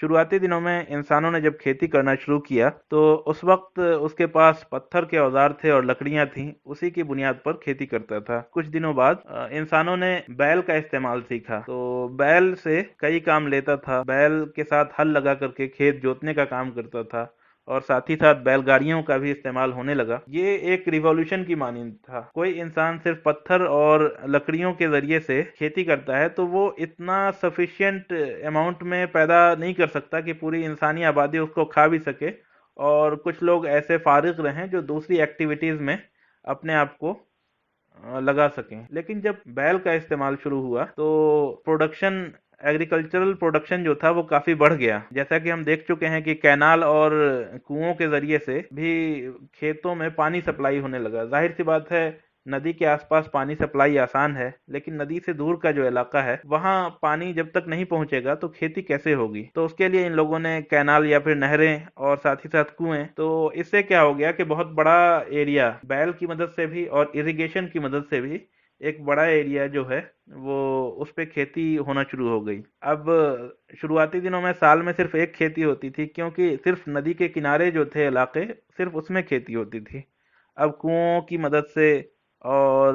शुरुआती दिनों में इंसानों ने जब खेती करना शुरू किया तो उस वक्त उसके पास पत्थर के औजार थे और लकड़ियां थीं, उसी की बुनियाद पर खेती करता था। कुछ दिनों बाद इंसानों ने बैल का इस्तेमाल सीखा, तो बैल से कई काम लेता था। बैल के साथ हल लगा करके खेत जोतने का काम करता था, और साथ ही साथ बैलगाड़ियों का भी इस्तेमाल होने लगा। ये एक रिवॉल्यूशन की मानिंद था। कोई इंसान सिर्फ पत्थर और लकड़ियों के जरिए से खेती करता है तो वो इतना सफिशिएंट अमाउंट में पैदा नहीं कर सकता कि पूरी इंसानी आबादी उसको खा भी सके, और कुछ लोग ऐसे फारिग रहें जो दूसरी एक्टिविटीज में अपने आप को लगा सकें। लेकिन जब बैल का इस्तेमाल शुरू हुआ तो प्रोडक्शन, एग्रीकल्चरल प्रोडक्शन जो था वो काफी बढ़ गया। जैसा कि हम देख चुके हैं कि कैनाल और कुओं के जरिए से भी खेतों में पानी सप्लाई होने लगा। जाहिर सी बात है, नदी के आसपास पानी सप्लाई आसान है, लेकिन नदी से दूर का जो इलाका है वहां पानी जब तक नहीं पहुंचेगा तो खेती कैसे होगी। तो उसके लिए इन लोगों ने कैनाल या फिर नहरें और साथ ही साथ कुएं। तो इससे क्या हो गया कि बहुत बड़ा एरिया बैल की मदद से भी और इरिगेशन की मदद से भी, एक बड़ा एरिया जो है वो उस पे खेती होना शुरू हो गई। अब शुरुआती दिनों में साल में सिर्फ एक खेती होती थी, क्योंकि सिर्फ नदी के किनारे जो थे इलाके, सिर्फ उसमें खेती होती थी। अब कुओं की मदद से और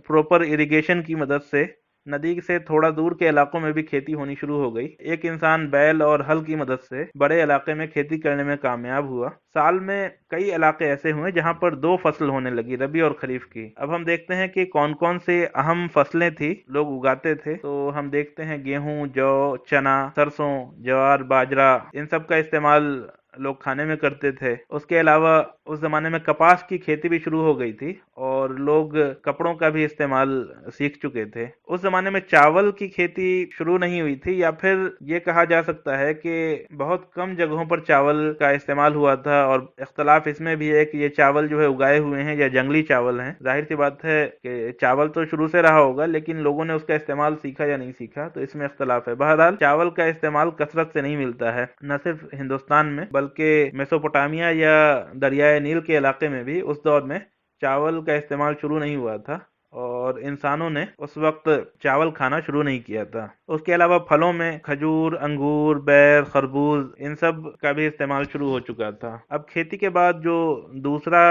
प्रॉपर इरिगेशन की मदद से नदी से थोड़ा दूर के इलाकों में भी खेती होनी शुरू हो गई। एक इंसान बैल और हल की मदद से बड़े इलाके में खेती करने में कामयाब हुआ। साल में कई इलाके ऐसे हुए जहां पर दो फसल होने लगी, रबी और खरीफ की। अब हम देखते हैं कि कौन कौन से अहम फसलें थी लोग उगाते थे। तो हम देखते हैं गेहूं, जौ, चना, सरसों, ज्वार, बाजरा, इन सब का इस्तेमाल लोग खाने में करते थे। उसके अलावा उस जमाने में कपास की खेती भी शुरू हो गई थी, और लोग कपड़ों का भी इस्तेमाल सीख चुके थे। उस जमाने में चावल की खेती शुरू नहीं हुई थी, या फिर ये कहा जा सकता है कि बहुत कम जगहों पर चावल का इस्तेमाल हुआ था। और इख्तलाफ इसमें भी है कि ये चावल जो है उगाए हुए हैं या जंगली चावल हैं। जाहिर सी बात है कि चावल तो शुरू से रहा होगा, लेकिन लोगों ने उसका इस्तेमाल सीखा या नहीं सीखा, तो इसमें इख्तलाफ है। बहरहाल चावल का इस्तेमाल कसरत से नहीं मिलता है, न सिर्फ हिंदुस्तान में बल्कि बल्कि मेसोपोटामिया या दरियाए नील के इलाके में भी उस दौर में चावल का इस्तेमाल शुरू नहीं हुआ था और इंसानों ने उस वक्त चावल खाना शुरू नहीं किया था। उसके अलावा फलों में खजूर, अंगूर, बेर, खरबूज इन सब का भी इस्तेमाल शुरू हो चुका था। अब खेती के बाद जो दूसरा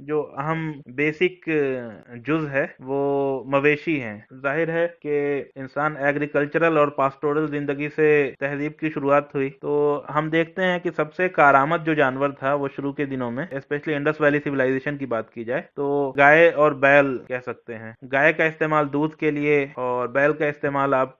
जो अहम बेसिक जुज है वो मवेशी हैं। जाहिर है कि इंसान एग्रीकल्चरल और पास्टोरल जिंदगी से तहजीब की शुरुआत हुई, तो हम देखते हैं कि सबसे कारामद जो जानवर था वो शुरू के दिनों में, स्पेशली इंडस वैली सिविलाइजेशन की बात की जाए तो गाय और बैल कह सकते हैं। गाय का इस्तेमाल दूध के लिए और बैल का इस्तेमाल आप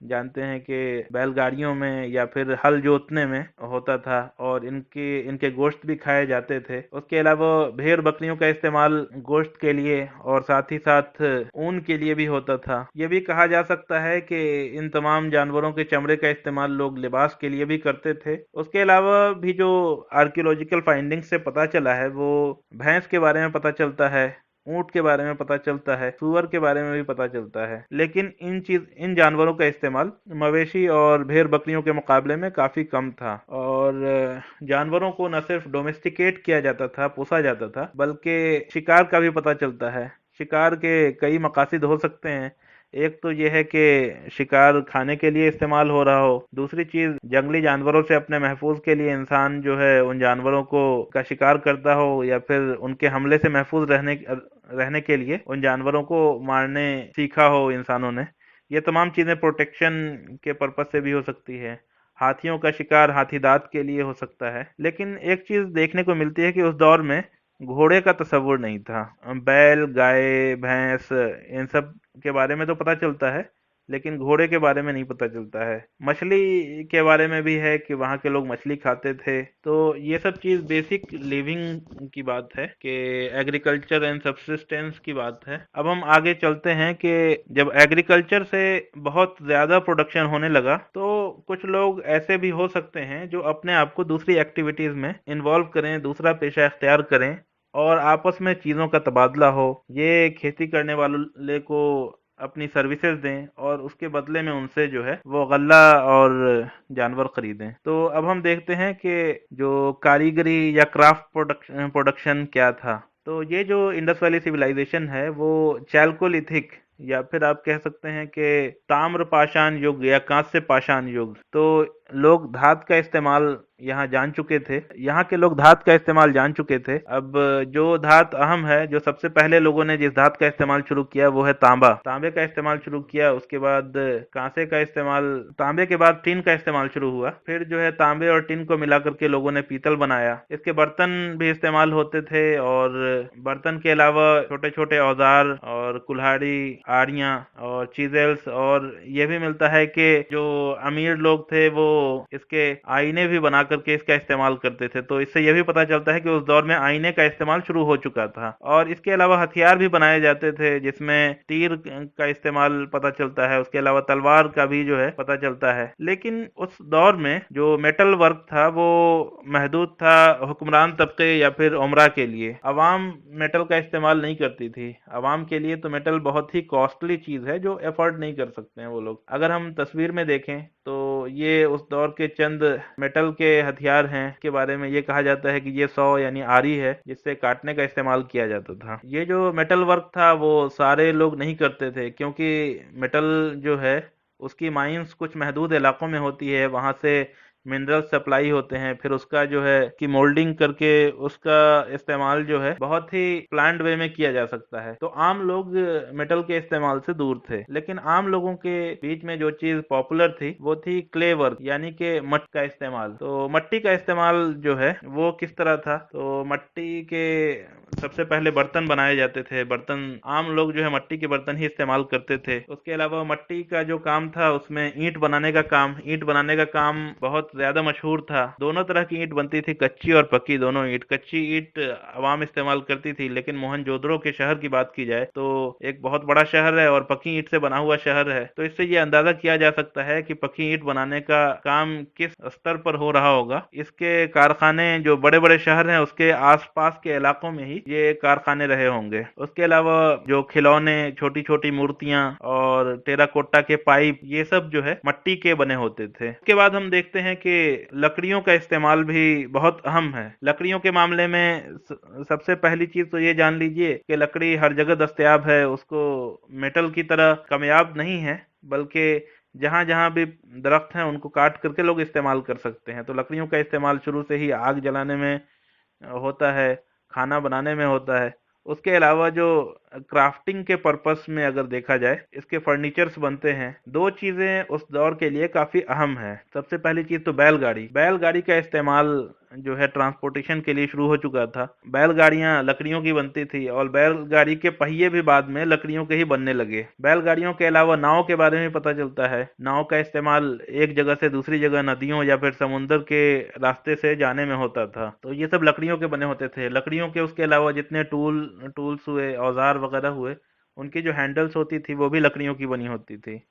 जानते हैं कि बैलगाड़ियों में या फिर हल जोतने में होता था और इनके गोश्त भी खाए जाते थे। उसके अलावा भेड़ बकरियों का इस्तेमाल गोश्त के लिए और साथ ही साथ ऊन के लिए भी होता था। ये भी कहा जा सकता है कि इन तमाम जानवरों के चमड़े का इस्तेमाल लोग लिबास के लिए भी करते थे। उसके अलावा भी जो आर्कियोलॉजिकल फाइंडिंग्स से पता चला है वो भैंस के बारे में पता चलता है, ऊंट के बारे में पता चलता है, सूअर के बारे में भी पता चलता है। लेकिन इन जानवरों का इस्तेमाल मवेशी और भेड़ बकरियों के मुकाबले में काफी कम था और जानवरों को न सिर्फ डोमेस्टिकेट किया जाता था, पोसा जाता था, बल्कि शिकार का भी पता चलता है। शिकार के कई मकासद हो सकते हैं। एक तो यह है कि शिकार खाने के लिए इस्तेमाल हो रहा हो, दूसरी चीज जंगली जानवरों से अपने महफूज के लिए इंसान जो है उन जानवरों को का शिकार करता हो या फिर उनके हमले से महफूज रहने के लिए उन जानवरों को मारने सीखा हो इंसानों ने। ये तमाम चीजें प्रोटेक्शन के पर्पज से भी हो सकती है। हाथियों का शिकार हाथी दांत के लिए हो सकता है। लेकिन एक चीज देखने को मिलती है कि उस दौर में घोड़े का तस्वुर नहीं था। बैल, गाय, भैंस इन सब के बारे में तो पता चलता है, लेकिन घोड़े के बारे में नहीं पता चलता है। मछली के बारे में भी है कि वहाँ के लोग मछली खाते थे। तो ये सब चीज बेसिक लिविंग की बात है कि एग्रीकल्चर एंड सब्सिस्टेंस की बात है। अब हम आगे चलते हैं कि जब एग्रीकल्चर से बहुत ज्यादा प्रोडक्शन होने लगा तो कुछ लोग ऐसे भी हो सकते हैं जो अपने आप को दूसरी एक्टिविटीज में इन्वॉल्व करें, दूसरा पेशा इख्तियार करें और आपस में चीजों का तबादला हो। ये खेती करने वाले को अपनी सर्विसेज दें और उसके बदले में उनसे जो है वो गल्ला और जानवर खरीदें। तो अब हम देखते हैं कि जो कारीगरी या क्राफ्ट प्रोडक्शन क्या था। तो ये जो इंडस वैली सिविलाइजेशन है वो चैल्कोलिथिक या फिर आप कह सकते हैं कि ताम्र पाषाण युग या कांस्य पाषाण युग, तो लोग धात का इस्तेमाल यहाँ जान चुके थे। यहाँ के लोग धात का इस्तेमाल जान चुके थे। अब जो धात अहम है, जो सबसे पहले लोगों ने जिस धात का इस्तेमाल शुरू किया वो है तांबा। तांबे का इस्तेमाल शुरू किया, उसके बाद कांसे का इस्तेमाल, तांबे के बाद टिन का इस्तेमाल शुरू हुआ, फिर जो है तांबे और टिन को मिला करके लोगों ने पीतल बनाया। इसके बर्तन भी इस्तेमाल होते थे और बर्तन के अलावा छोटे छोटे औजार और कुल्हाड़ी, आड़ियां और चीजेल्स, और ये भी मिलता है कि जो अमीर लोग थे वो इसके आईने भी बना करके इसका इस्तेमाल करते थे। तो इससे यह भी पता चलता है कि उस दौर में आईने का इस्तेमाल शुरू हो चुका था। और इसके अलावा हथियार भी बनाए जाते थे जिसमें तीर का इस्तेमाल पता चलता है, उसके अलावा तलवार का भी जो है पता चलता है। लेकिन उस दौर में जो मेटल वर्क था वो महदूद था हुक्मरान तबके या फिर उमरा के लिए। अवाम मेटल का इस्तेमाल नहीं करती थी। अवाम के लिए तो मेटल बहुत ही कॉस्टली चीज है जो एफोर्ड नहीं कर सकते हैं वो लोग। अगर हम तस्वीर में देखें तो ये उस दौर के चंद मेटल के हथियार हैं। के बारे में ये कहा जाता है कि ये सौ यानी आरी है जिससे काटने का इस्तेमाल किया जाता था। ये जो मेटल वर्क था वो सारे लोग नहीं करते थे क्योंकि मेटल जो है उसकी माइंस कुछ महदूद इलाकों में होती है, वहां से मिनरल सप्लाई होते हैं, फिर उसका जो है कि मोल्डिंग करके उसका इस्तेमाल जो है बहुत ही प्लान्ड वे में किया जा सकता है। तो आम लोग मेटल के इस्तेमाल से दूर थे। लेकिन आम लोगों के बीच में जो चीज पॉपुलर थी वो थी क्ले वर्क यानी कि मट्टी का इस्तेमाल। तो मट्टी का इस्तेमाल जो है वो किस तरह था, तो मट्टी के सबसे पहले बर्तन बनाए जाते थे। बर्तन आम लोग जो है मट्टी के बर्तन ही इस्तेमाल करते थे। उसके अलावा मट्टी का जो काम था उसमें ईंट बनाने का काम बहुत ज्यादा मशहूर था। दोनों तरह की ईंट बनती थी, कच्ची और पक्की दोनों ईंट। कच्ची ईंट आवाम इस्तेमाल करती थी, लेकिन मोहनजोदड़ो के शहर की बात की जाए तो एक बहुत बड़ा शहर है और पक्की ईंट से बना हुआ शहर है। तो इससे ये अंदाजा किया जा सकता है कि पक्की ईंट बनाने का काम किस स्तर पर हो रहा होगा। इसके कारखाने जो बड़े बड़े शहर हैं उसके आसपास के इलाकों में ही ये कारखाने रहे होंगे। उसके अलावा जो खिलौने, छोटी छोटी मूर्तियां और टेराकोटा के पाइप, ये सब जो है मट्टी के बने होते थे। उसके बाद हम देखते हैं कि लकड़ियों का इस्तेमाल भी बहुत अहम है। लकड़ियों के मामले में सबसे पहली चीज तो ये जान लीजिए कि लकड़ी हर जगह दस्तयाब है, उसको मेटल की तरह कामयाब नहीं है, बल्कि जहां जहां भी दरख्त हैं उनको काट करके लोग इस्तेमाल कर सकते हैं। तो लकड़ियों का इस्तेमाल शुरू से ही आग जलाने में होता है, खाना बनाने में होता है। उसके अलावा जो क्राफ्टिंग के पर्पस में अगर देखा जाए, इसके फर्नीचर्स बनते हैं। दो चीजें उस दौर के लिए काफी अहम है। सबसे पहली चीज तो बैलगाड़ी। बैलगाड़ी का इस्तेमाल जो है ट्रांसपोर्टेशन के लिए शुरू हो चुका था। बैलगाड़ियां लकड़ियों की बनती थी और बैलगाड़ी के पहिए भी बाद में लकड़ियों के ही बनने लगे। बैलगाड़ियों के अलावा नाव के बारे में पता चलता है। नाव का इस्तेमाल एक जगह से दूसरी जगह नदियों या फिर समुद्र के रास्ते से जाने में होता था। तो ये सब लकड़ियों के बने होते थे। लकड़ियों के उसके अलावा जितने टूल्स हुए, औजार वगैरह हुए, उनकी जो हैंडल्स होती थी वो भी लकड़ियों की बनी होती थी।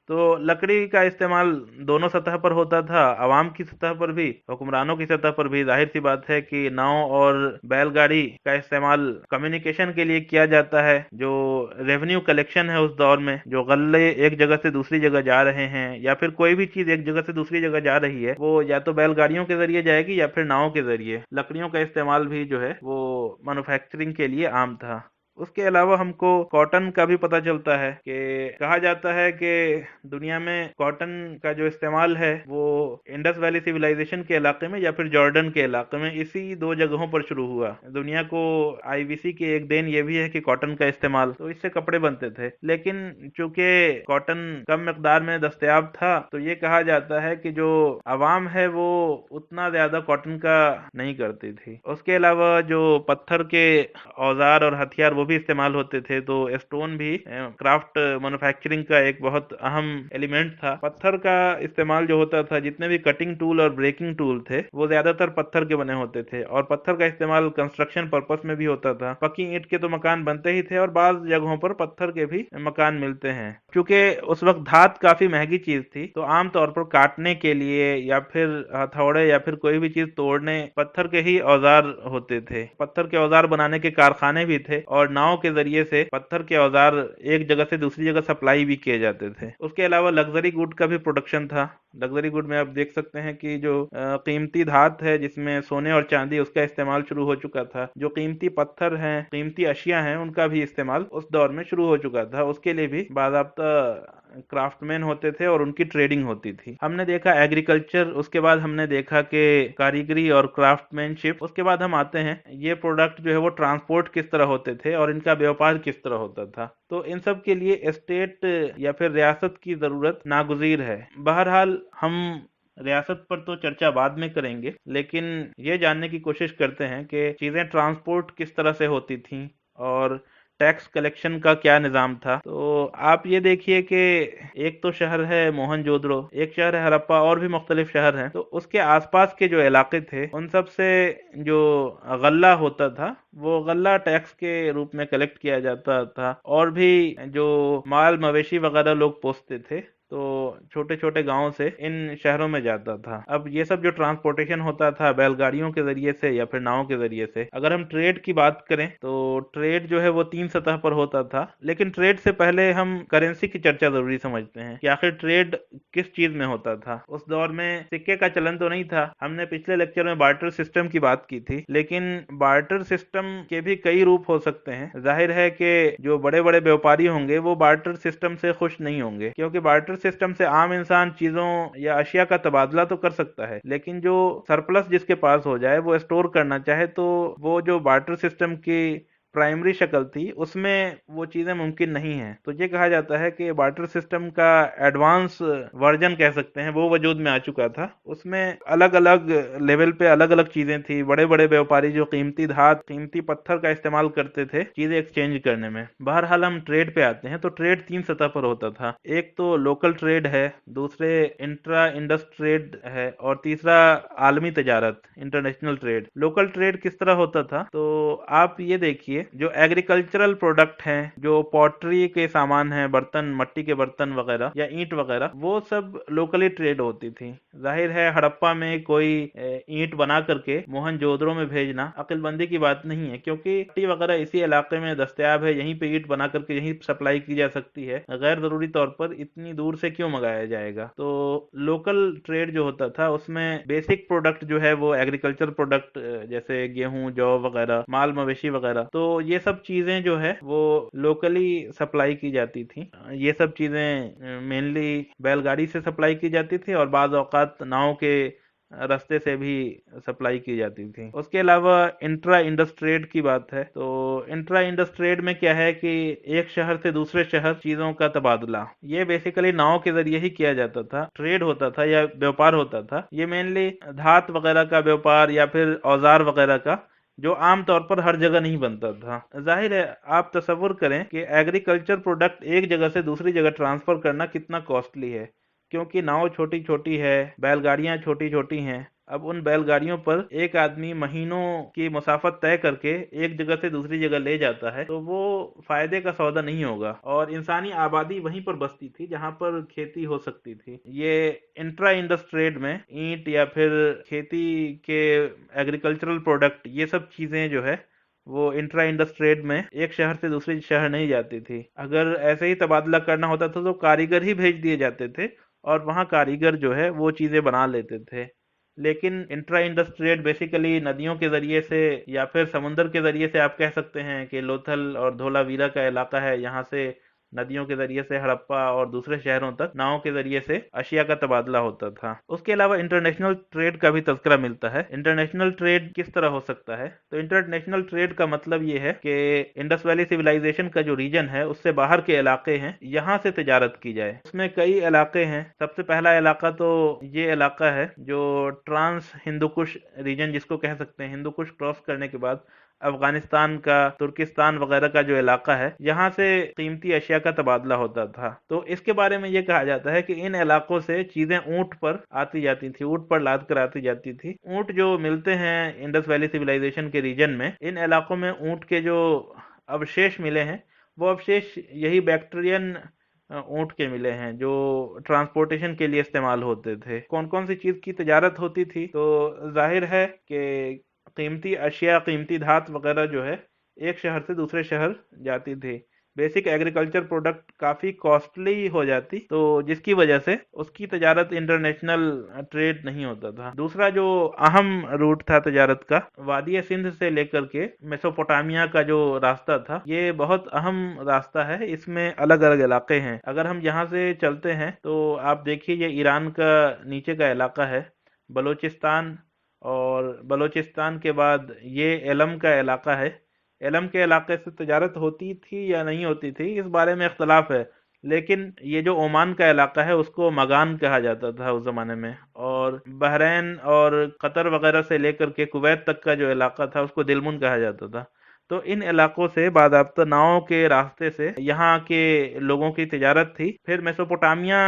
तो लकड़ी का इस्तेमाल दोनों सतह पर होता था, आवाम की सतह पर भी, हुक्मरानों की सतह पर भी। जाहिर सी बात है कि नाव और बैलगाड़ी का इस्तेमाल कम्युनिकेशन के लिए किया जाता है। जो रेवेन्यू कलेक्शन है उस दौर में, जो गल्ले एक जगह से दूसरी जगह जा रहे हैं या फिर कोई भी चीज एक जगह से दूसरी जगह जा रही है, वो या तो बैलगाड़ियों के जरिए जाएगी या फिर नाव के जरिए। लकड़ियों का इस्तेमाल भी जो है वो मैन्युफैक्चरिंग के लिए आम था। उसके अलावा हमको कॉटन का भी पता चलता है कि कहा जाता है कि दुनिया में कॉटन का जो इस्तेमाल है वो इंडस वैली सिविलाइजेशन के इलाके में या फिर जॉर्डन के इलाके में, इसी दो जगहों पर शुरू हुआ। दुनिया को आईवीसी की एक देन ये भी है कि कॉटन का इस्तेमाल, तो इससे कपड़े बनते थे। लेकिन चूंकि कॉटन कम मिकदार में दस्तयाब था, तो ये कहा जाता है कि जो आवाम है वो उतना ज्यादा कॉटन का नहीं करती थी। उसके अलावा जो पत्थर के औजार और हथियार वो भी इस्तेमाल होते थे। तो स्टोन भी क्राफ्ट मैन्युफैक्चरिंग का एक बहुत अहम एलिमेंट था। पत्थर का इस्तेमाल जो होता था, जितने भी कटिंग टूल और ब्रेकिंग टूल थे वो ज्यादातर पत्थर के बने होते थे, और पत्थर का इस्तेमाल कंस्ट्रक्शन पर्पस में भी होता था। पक्की ईंट के तो मकान बनते ही थे और बाज़ जगहों पर पत्थर के भी मकान मिलते हैं। क्योंकि उस वक्त धात काफी महंगी चीज थी, तो आमतौर पर काटने के लिए या फिर हथौड़े या फिर कोई भी चीज तोड़ने पत्थर के ही औजार होते थे। पत्थर के औजार बनाने के कारखाने भी थे और नाव के जरिए से पत्थर के औजार एक जगह से दूसरी जगह सप्लाई भी किए जाते थे। उसके अलावा लग्जरी गुड का भी प्रोडक्शन था। लग्जरी गुड में आप देख सकते हैं कि जो कीमती धात है, जिसमें सोने और चांदी, उसका इस्तेमाल शुरू हो चुका था। जो कीमती पत्थर हैं, कीमती अशिया हैं, उनका भी इस्तेमाल उस दौर में शुरू हो चुका था। उसके लिए भी बाज़ाब्ता क्राफ्टमैन होते थे और उनकी ट्रेडिंग होती थी। हमने देखा एग्रीकल्चर, उसके बाद हमने देखा कि कारीगरी और क्राफ्टमैनशिप। उसके बाद हम आते हैं ये प्रोडक्ट जो है वो ट्रांसपोर्ट किस तरह होते थे और इनका व्यापार किस तरह होता था। तो इन सब के लिए स्टेट या फिर रियासत की जरूरत नागुजीर है। बहरहाल हम रियासत पर तो चर्चा बाद में करेंगे, लेकिन ये जानने की कोशिश करते हैं कि चीजें ट्रांसपोर्ट किस तरह से होती थी और टैक्स कलेक्शन का क्या निजाम था। तो आप ये देखिए कि एक तो शहर है मोहनजोदड़ो, एक शहर है हड़प्पा, और भी मुख्तलिफ शहर हैं। तो उसके आसपास के जो इलाके थे, उन सब से जो गल्ला होता था वो गल्ला टैक्स के रूप में कलेक्ट किया जाता था। और भी जो माल मवेशी वगैरह लोग पोसते थे, तो छोटे छोटे गांवों से इन शहरों में जाता था। अब ये सब जो ट्रांसपोर्टेशन होता था बैलगाड़ियों के जरिए से या फिर नावों के जरिए से। अगर हम ट्रेड की बात करें तो ट्रेड जो है वो तीन सतह पर होता था। लेकिन ट्रेड से पहले हम करेंसी की चर्चा जरूरी समझते हैं कि आखिर ट्रेड किस चीज में होता था। उस दौर में सिक्के का चलन तो नहीं था। हमने पिछले लेक्चर में बार्टर सिस्टम की बात की थी, लेकिन बार्टर सिस्टम के भी कई रूप हो सकते हैं। जाहिर है कि जो बड़े बड़े व्यापारी होंगे वो बार्टर सिस्टम से खुश नहीं होंगे, क्योंकि बार्टर सिस्टम से आम इंसान चीजों या अशिया का तबादला तो कर सकता है, लेकिन जो सरप्लस जिसके पास हो जाए वो स्टोर करना चाहे, तो वो जो बार्टर सिस्टम की प्राइमरी शक्ल थी उसमें वो चीजें मुमकिन नहीं है। तो ये कहा जाता है कि बार्टर सिस्टम का एडवांस वर्जन कह सकते हैं वो वजूद में आ चुका था। उसमें अलग अलग लेवल पे अलग अलग चीजें थी। बड़े बड़े व्यापारी जो कीमती धात, कीमती पत्थर का इस्तेमाल करते थे चीजें एक्सचेंज करने में। बहरहाल हम ट्रेड पे आते हैं। तो ट्रेड तीन सतह पर होता था। एक तो लोकल ट्रेड है, दूसरे इंट्रा इंडस ट्रेड है, और तीसरा आलमी तजारत, इंटरनेशनल ट्रेड। लोकल ट्रेड किस तरह होता था, तो आप ये देखिए जो एग्रीकल्चरल प्रोडक्ट हैं, जो पॉटरी के सामान हैं, बर्तन, मट्टी के बर्तन वगैरह या ईंट वगैरह, वो सब लोकली ट्रेड होती थी। जाहिर है हड़प्पा में कोई ईंट बना करके मोहनजोदड़ो में भेजना अक्लमंदी की बात नहीं है, क्योंकि मट्टी वगैरह इसी इलाके में दस्तयाब है, यहीं पे ईंट बना करके यहीं सप्लाई की जा सकती है। गैर जरूरी तौर पर इतनी दूर से क्यों मंगाया जाएगा? तो लोकल ट्रेड जो होता था उसमें बेसिक प्रोडक्ट जो है वो एग्रीकल्चर प्रोडक्ट, जैसे गेहूं, जौ वगैरह, माल मवेशी वगैरह, तो ये सब चीजें जो है वो लोकली सप्लाई की जाती थी। ये सब चीजें मेनली बैलगाड़ी से सप्लाई की जाती थी और बाज़ औक़ात नाव के रास्ते से भी सप्लाई की जाती थी। उसके अलावा इंट्रा इंडस ट्रेड की बात है, तो इंट्रा इंडस ट्रेड में क्या है कि एक शहर से दूसरे शहर चीजों का तबादला, ये बेसिकली नाव के जरिए ही किया जाता था। ट्रेड होता था या व्यापार होता था, ये मेनली धात वगैरह का व्यापार या फिर औजार वगैरह का, जो आम तौर पर हर जगह नहीं बनता था। जाहिर है आप तसव्वुर करें कि एग्रीकल्चर प्रोडक्ट एक जगह से दूसरी जगह ट्रांसफर करना कितना कॉस्टली है, क्योंकि नाव छोटी छोटी है, बैलगाड़ियां छोटी छोटी हैं। अब उन बैलगाड़ियों पर एक आदमी महीनों की मुसाफत तय करके एक जगह से दूसरी जगह ले जाता है, तो वो फायदे का सौदा नहीं होगा। और इंसानी आबादी वहीं पर बसती थी जहां पर खेती हो सकती थी। ये इंट्रा इंडस ट्रेड में ईंट या फिर खेती के एग्रीकल्चरल प्रोडक्ट, ये सब चीजें जो है वो इंट्रा इंडस ट्रेड में एक शहर से दूसरे शहर नहीं जाती थी। अगर ऐसे ही तबादला करना होता था तो कारीगर ही भेज दिए जाते थे और वहाँ कारीगर जो है वो चीजें बना लेते थे। लेकिन इंट्रा इंडस ट्रेड बेसिकली नदियों के जरिए से या फिर समुद्र के जरिए से, आप कह सकते हैं कि लोथल और धोलावीरा का इलाका है, यहाँ से नदियों के जरिए से हड़प्पा और दूसरे शहरों तक नावों के जरिए से अशिया का तबादला होता था। उसके अलावा इंटरनेशनल ट्रेड का भी तज़किरा मिलता है। इंटरनेशनल ट्रेड किस तरह हो सकता है? तो इंटरनेशनल ट्रेड का मतलब ये है कि इंडस वैली सिविलाइजेशन का जो रीजन है उससे बाहर के इलाके हैं, यहाँ से तिजारत की जाए। उसमें कई इलाके हैं। सबसे पहला इलाका तो ये इलाका है जो ट्रांस हिंदू कुश रीजन जिसको कह सकते हैं, हिंदू कुश क्रॉस करने के बाद अफगानिस्तान का, तुर्किस्तान वगैरह का जो इलाका है, यहाँ से कीमती अशिया का तबादला होता था। तो इसके बारे में ये कहा जाता है कि इन इलाकों से चीजें ऊंट पर आती जाती थी, ऊंट पर लाद कर आती जाती थी। ऊंट जो मिलते हैं इंडस वैली सिविलाइजेशन के रीजन में, इन इलाकों में ऊंट के जो अवशेष मिले हैं वो अवशेष यही बैक्टीरियन ऊंट के मिले हैं जो ट्रांसपोर्टेशन के लिए इस्तेमाल होते थे। कौन कौन सी चीज की तजारत होती थी? तो जाहिर है कि कीमती अशिया, कीमती धात वगैरह जो है एक शहर से दूसरे शहर जाती थी। बेसिक एग्रीकल्चर प्रोडक्ट काफी कॉस्टली हो जाती, तो जिसकी वजह से उसकी तजारत इंटरनेशनल ट्रेड नहीं होता था। दूसरा जो अहम रूट था तजारत का, वादी सिंध से लेकर के मेसोपोटामिया का जो रास्ता था, ये बहुत अहम रास्ता है। इसमें अलग अलग इलाके हैं। अगर हम यहाँ से चलते हैं तो आप देखिए ये ईरान का नीचे का इलाका है, बलोचिस्तान, और बलोचिस्तान के बाद ये एलम का इलाका है। एलम के इलाके से तजारत होती थी या नहीं होती थी, इस बारे में इख्तलाफ है। लेकिन ये जो ओमान का इलाका है उसको मगान कहा जाता था उस जमाने में, और बहरैन और कतर वगैरह से लेकर के कुवैत तक का जो इलाका था उसको दिलमुन कहा जाता था। तो इन इलाकों से बाज़ाब्ता नाव के रास्ते से यहाँ के लोगों की तिजारत थी। फिर मेसोपोटामिया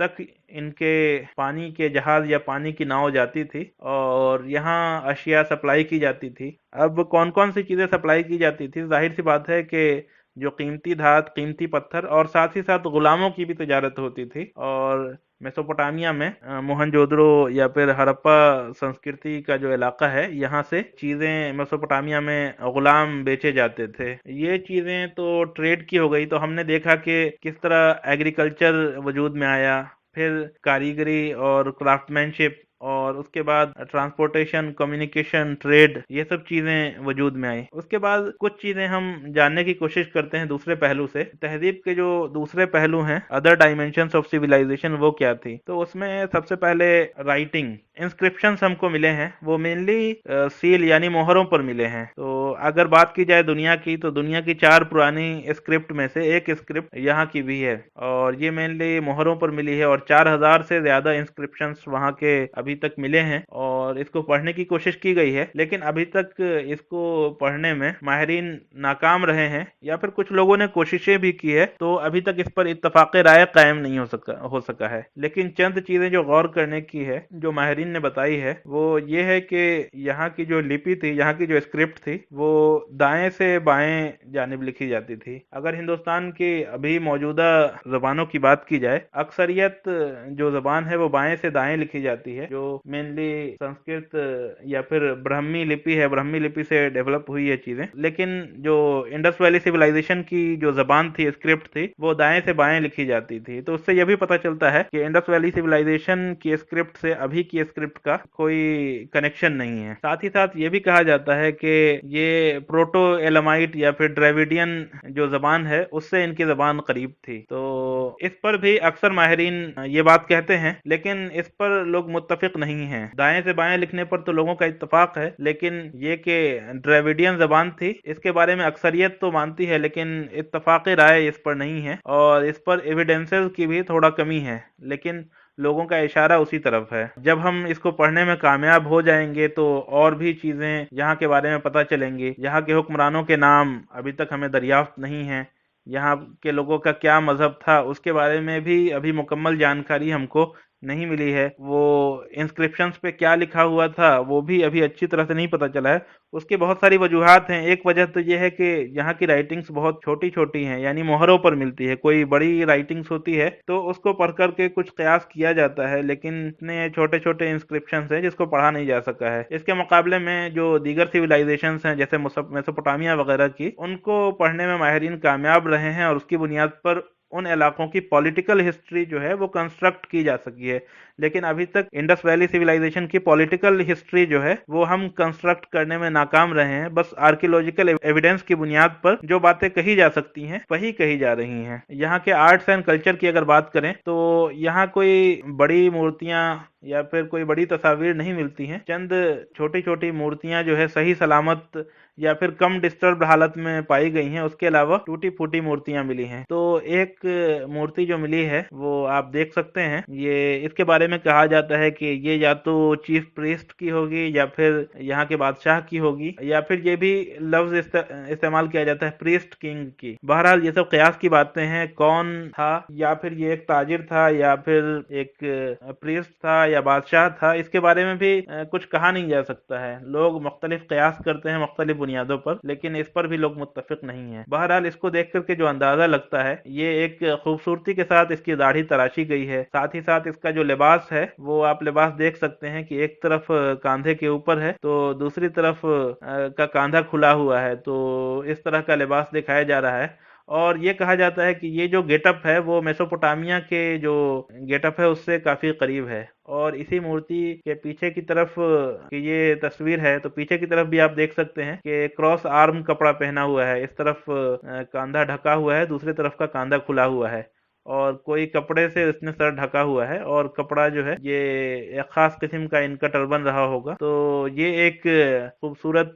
तक इनके पानी के जहाज या पानी की नाव जाती थी और यहाँ अशिया सप्लाई की जाती थी। अब कौन कौन सी चीजें सप्लाई की जाती थी? जाहिर सी बात है कि जो कीमती धात, कीमती पत्थर और साथ ही साथ गुलामों की भी तजारत होती थी। और मेसोपोटामिया में मोहनजोदड़ो या फिर हड़प्पा संस्कृति का जो इलाका है, यहाँ से चीजें मेसोपोटामिया में गुलाम बेचे जाते थे। ये चीजें तो ट्रेड की हो गई। तो हमने देखा कि किस तरह एग्रीकल्चर वजूद में आया, फिर कारीगरी और क्राफ्टमैनशिप, और उसके बाद ट्रांसपोर्टेशन, कम्युनिकेशन, ट्रेड, ये सब चीजें वजूद में आई। उसके बाद कुछ चीजें हम जानने की कोशिश करते हैं दूसरे पहलू से। तहजीब के जो दूसरे पहलू हैं, अदर डायमेंशंस ऑफ सिविलाइजेशन, वो क्या थी? तो उसमें सबसे पहले राइटिंग, इंस्क्रिप्शंस हमको मिले हैं, वो मेनली सील यानी मोहरों पर मिले हैं। तो अगर बात की जाए दुनिया की, तो दुनिया की 4 पुरानी स्क्रिप्ट में से एक स्क्रिप्ट यहाँ की भी है, और ये मेनली मोहरों पर मिली है। और 4000 से ज्यादा इंस्क्रिप्शंस वहाँ के अभी तक मिले हैं और इसको पढ़ने की कोशिश की गई है, लेकिन अभी तक इसको पढ़ने में माहिरीन नाकाम रहे हैं या फिर कुछ लोगों ने कोशिशें भी की है, तो अभी तक इस पर इत्तफाक राय कायम नहीं हो सका है। लेकिन चंद चीजें जो गौर करने की है, जो माहिरीन ने बताई है, वो ये है कि यहाँ की जो लिपि थी, यहाँ की जो स्क्रिप्ट थी, वो दाएं से बाएं जानिब लिखी जाती थी। अगर हिंदुस्तान की अभी मौजूदा जबानों की बात की जाए, अक्सरियत जो जबान है वो बाएं से दाएं लिखी जाती है, जो मेनली संस्कृत या फिर ब्राह्मी लिपि है, ब्राह्मी लिपि से डेवलप हुई है चीजें। लेकिन जो इंडस वैली सिविलाइजेशन की जो जबान थी, स्क्रिप्ट थी, वो दाएं से बाएं लिखी जाती थी। तो उससे यह भी पता चलता है कि इंडस वैली सिविलाइजेशन की स्क्रिप्ट से अभी की स्क्रिप्ट का कोई कनेक्शन नहीं है। साथ ही साथ ये भी कहा जाता है कि ये प्रोटो एलामाइट या फिर ड्रेविडियन जो जबान है, उससे इनकी जबान करीब थी। तो इस पर भी अक्सर माहिरीन ये बात कहते हैं, लेकिन इस पर लोग मुत्तफिक नहीं हैं। दाएं से बाएं लिखने पर तो लोगों का इत्तफाक है, लेकिन ये कि ड्रेविडियन जबान थी, इसके बारे में अक्सरियत तो मानती है, लेकिन इत्तफाक़ी राय इस पर नहीं है और इस पर एविडेंसेस की भी थोड़ा कमी है, लेकिन लोगों का इशारा उसी तरफ है। जब हम इसको पढ़ने में कामयाब हो जाएंगे तो और भी चीजें यहाँ के बारे में पता चलेंगी। यहाँ के हुक्मरानों के नाम अभी तक हमें दरियाफ्त नहीं है, यहाँ के लोगों का क्या मजहब था उसके बारे में भी अभी मुकम्मल जानकारी हमको नहीं मिली है। वो इंस्क्रिप्शंस पे क्या लिखा हुआ था वो भी अभी अच्छी तरह से नहीं पता चला है। उसकी बहुत सारी वजूहात हैं। एक वजह तो ये है कि यहाँ की राइटिंग्स बहुत छोटी छोटी हैं, यानी मोहरों पर मिलती है। कोई बड़ी राइटिंग्स होती है तो उसको पढ़ करके कुछ कयास किया जाता है, लेकिन इतने छोटे छोटे इंस्क्रिप्शंस हैं जिसको पढ़ा नहीं जा सका है। इसके मुकाबले में जो दीगर सिविलाइजेशंस हैं जैसे मेसोपोटामिया वगैरह की, उनको पढ़ने में माहिरीन कामयाब रहे हैं और उसकी बुनियाद पर उन इलाकों की पॉलिटिकल हिस्ट्री जो है वो कंस्ट्रक्ट की जा सकी है। लेकिन अभी तक इंडस वैली सिविलाइजेशन की पॉलिटिकल हिस्ट्री जो है वो हम कंस्ट्रक्ट करने में नाकाम रहे हैं। बस आर्कियोलॉजिकल एविडेंस की बुनियाद पर जो बातें कही जा सकती हैं वही कही जा रही हैं। यहाँ के आर्ट्स एंड कल्चर की अगर बात करें तो यहाँ कोई बड़ी मूर्तियां या फिर कोई बड़ी तस्वीर नहीं मिलती हैं। चंद छोटी छोटी मूर्तियां जो है सही सलामत या फिर कम डिस्टर्ब हालत में पाई गई हैं। उसके अलावा टूटी फूटी मूर्तियां मिली हैं। तो एक मूर्ति जो मिली है वो आप देख सकते हैं। ये इसके बारे में कहा जाता है कि ये या तो चीफ प्रीस्ट की होगी या फिर यहाँ के बादशाह की होगी, या फिर ये भी लफ्ज इस्तेमाल किया जाता है प्रीस्ट किंग की। बहरहाल ये सब कयास की बातें हैं। कौन था, या फिर ये एक ताजिर था या फिर एक प्रीस्ट था या बादशाह था, इसके बारे में भी कुछ कहा नहीं जा सकता है। लोग मुख्तलिफ कयास करते हैं मुख्तलिफ बुनियादों पर, लेकिन इस पर भी लोग मुत्तफिक नहीं है। बहरहाल इसको देख करके जो अंदाजा लगता है, ये एक खूबसूरती के साथ इसकी दाढ़ी तराशी गई है। साथ ही साथ इसका जो लिबास है वो आप लिबास देख सकते हैं कि एक तरफ कांधे के ऊपर है तो दूसरी तरफ का कांधा खुला हुआ है। तो इस तरह का लिबास दिखाया जा रहा है। और ये कहा जाता है कि ये जो गेटअप है वो मेसोपोटामिया के जो गेटअप है उससे काफी करीब है। और इसी मूर्ति के पीछे की तरफ की ये तस्वीर है, तो पीछे की तरफ भी आप देख सकते हैं कि क्रॉस आर्म कपड़ा पहना हुआ है। इस तरफ कांधा ढका हुआ है, दूसरी तरफ का कांधा खुला हुआ है और कोई कपड़े से उसने सर ढका हुआ है। और कपड़ा जो है ये एक खास किस्म का इनका टर्बन रहा होगा। तो ये एक खूबसूरत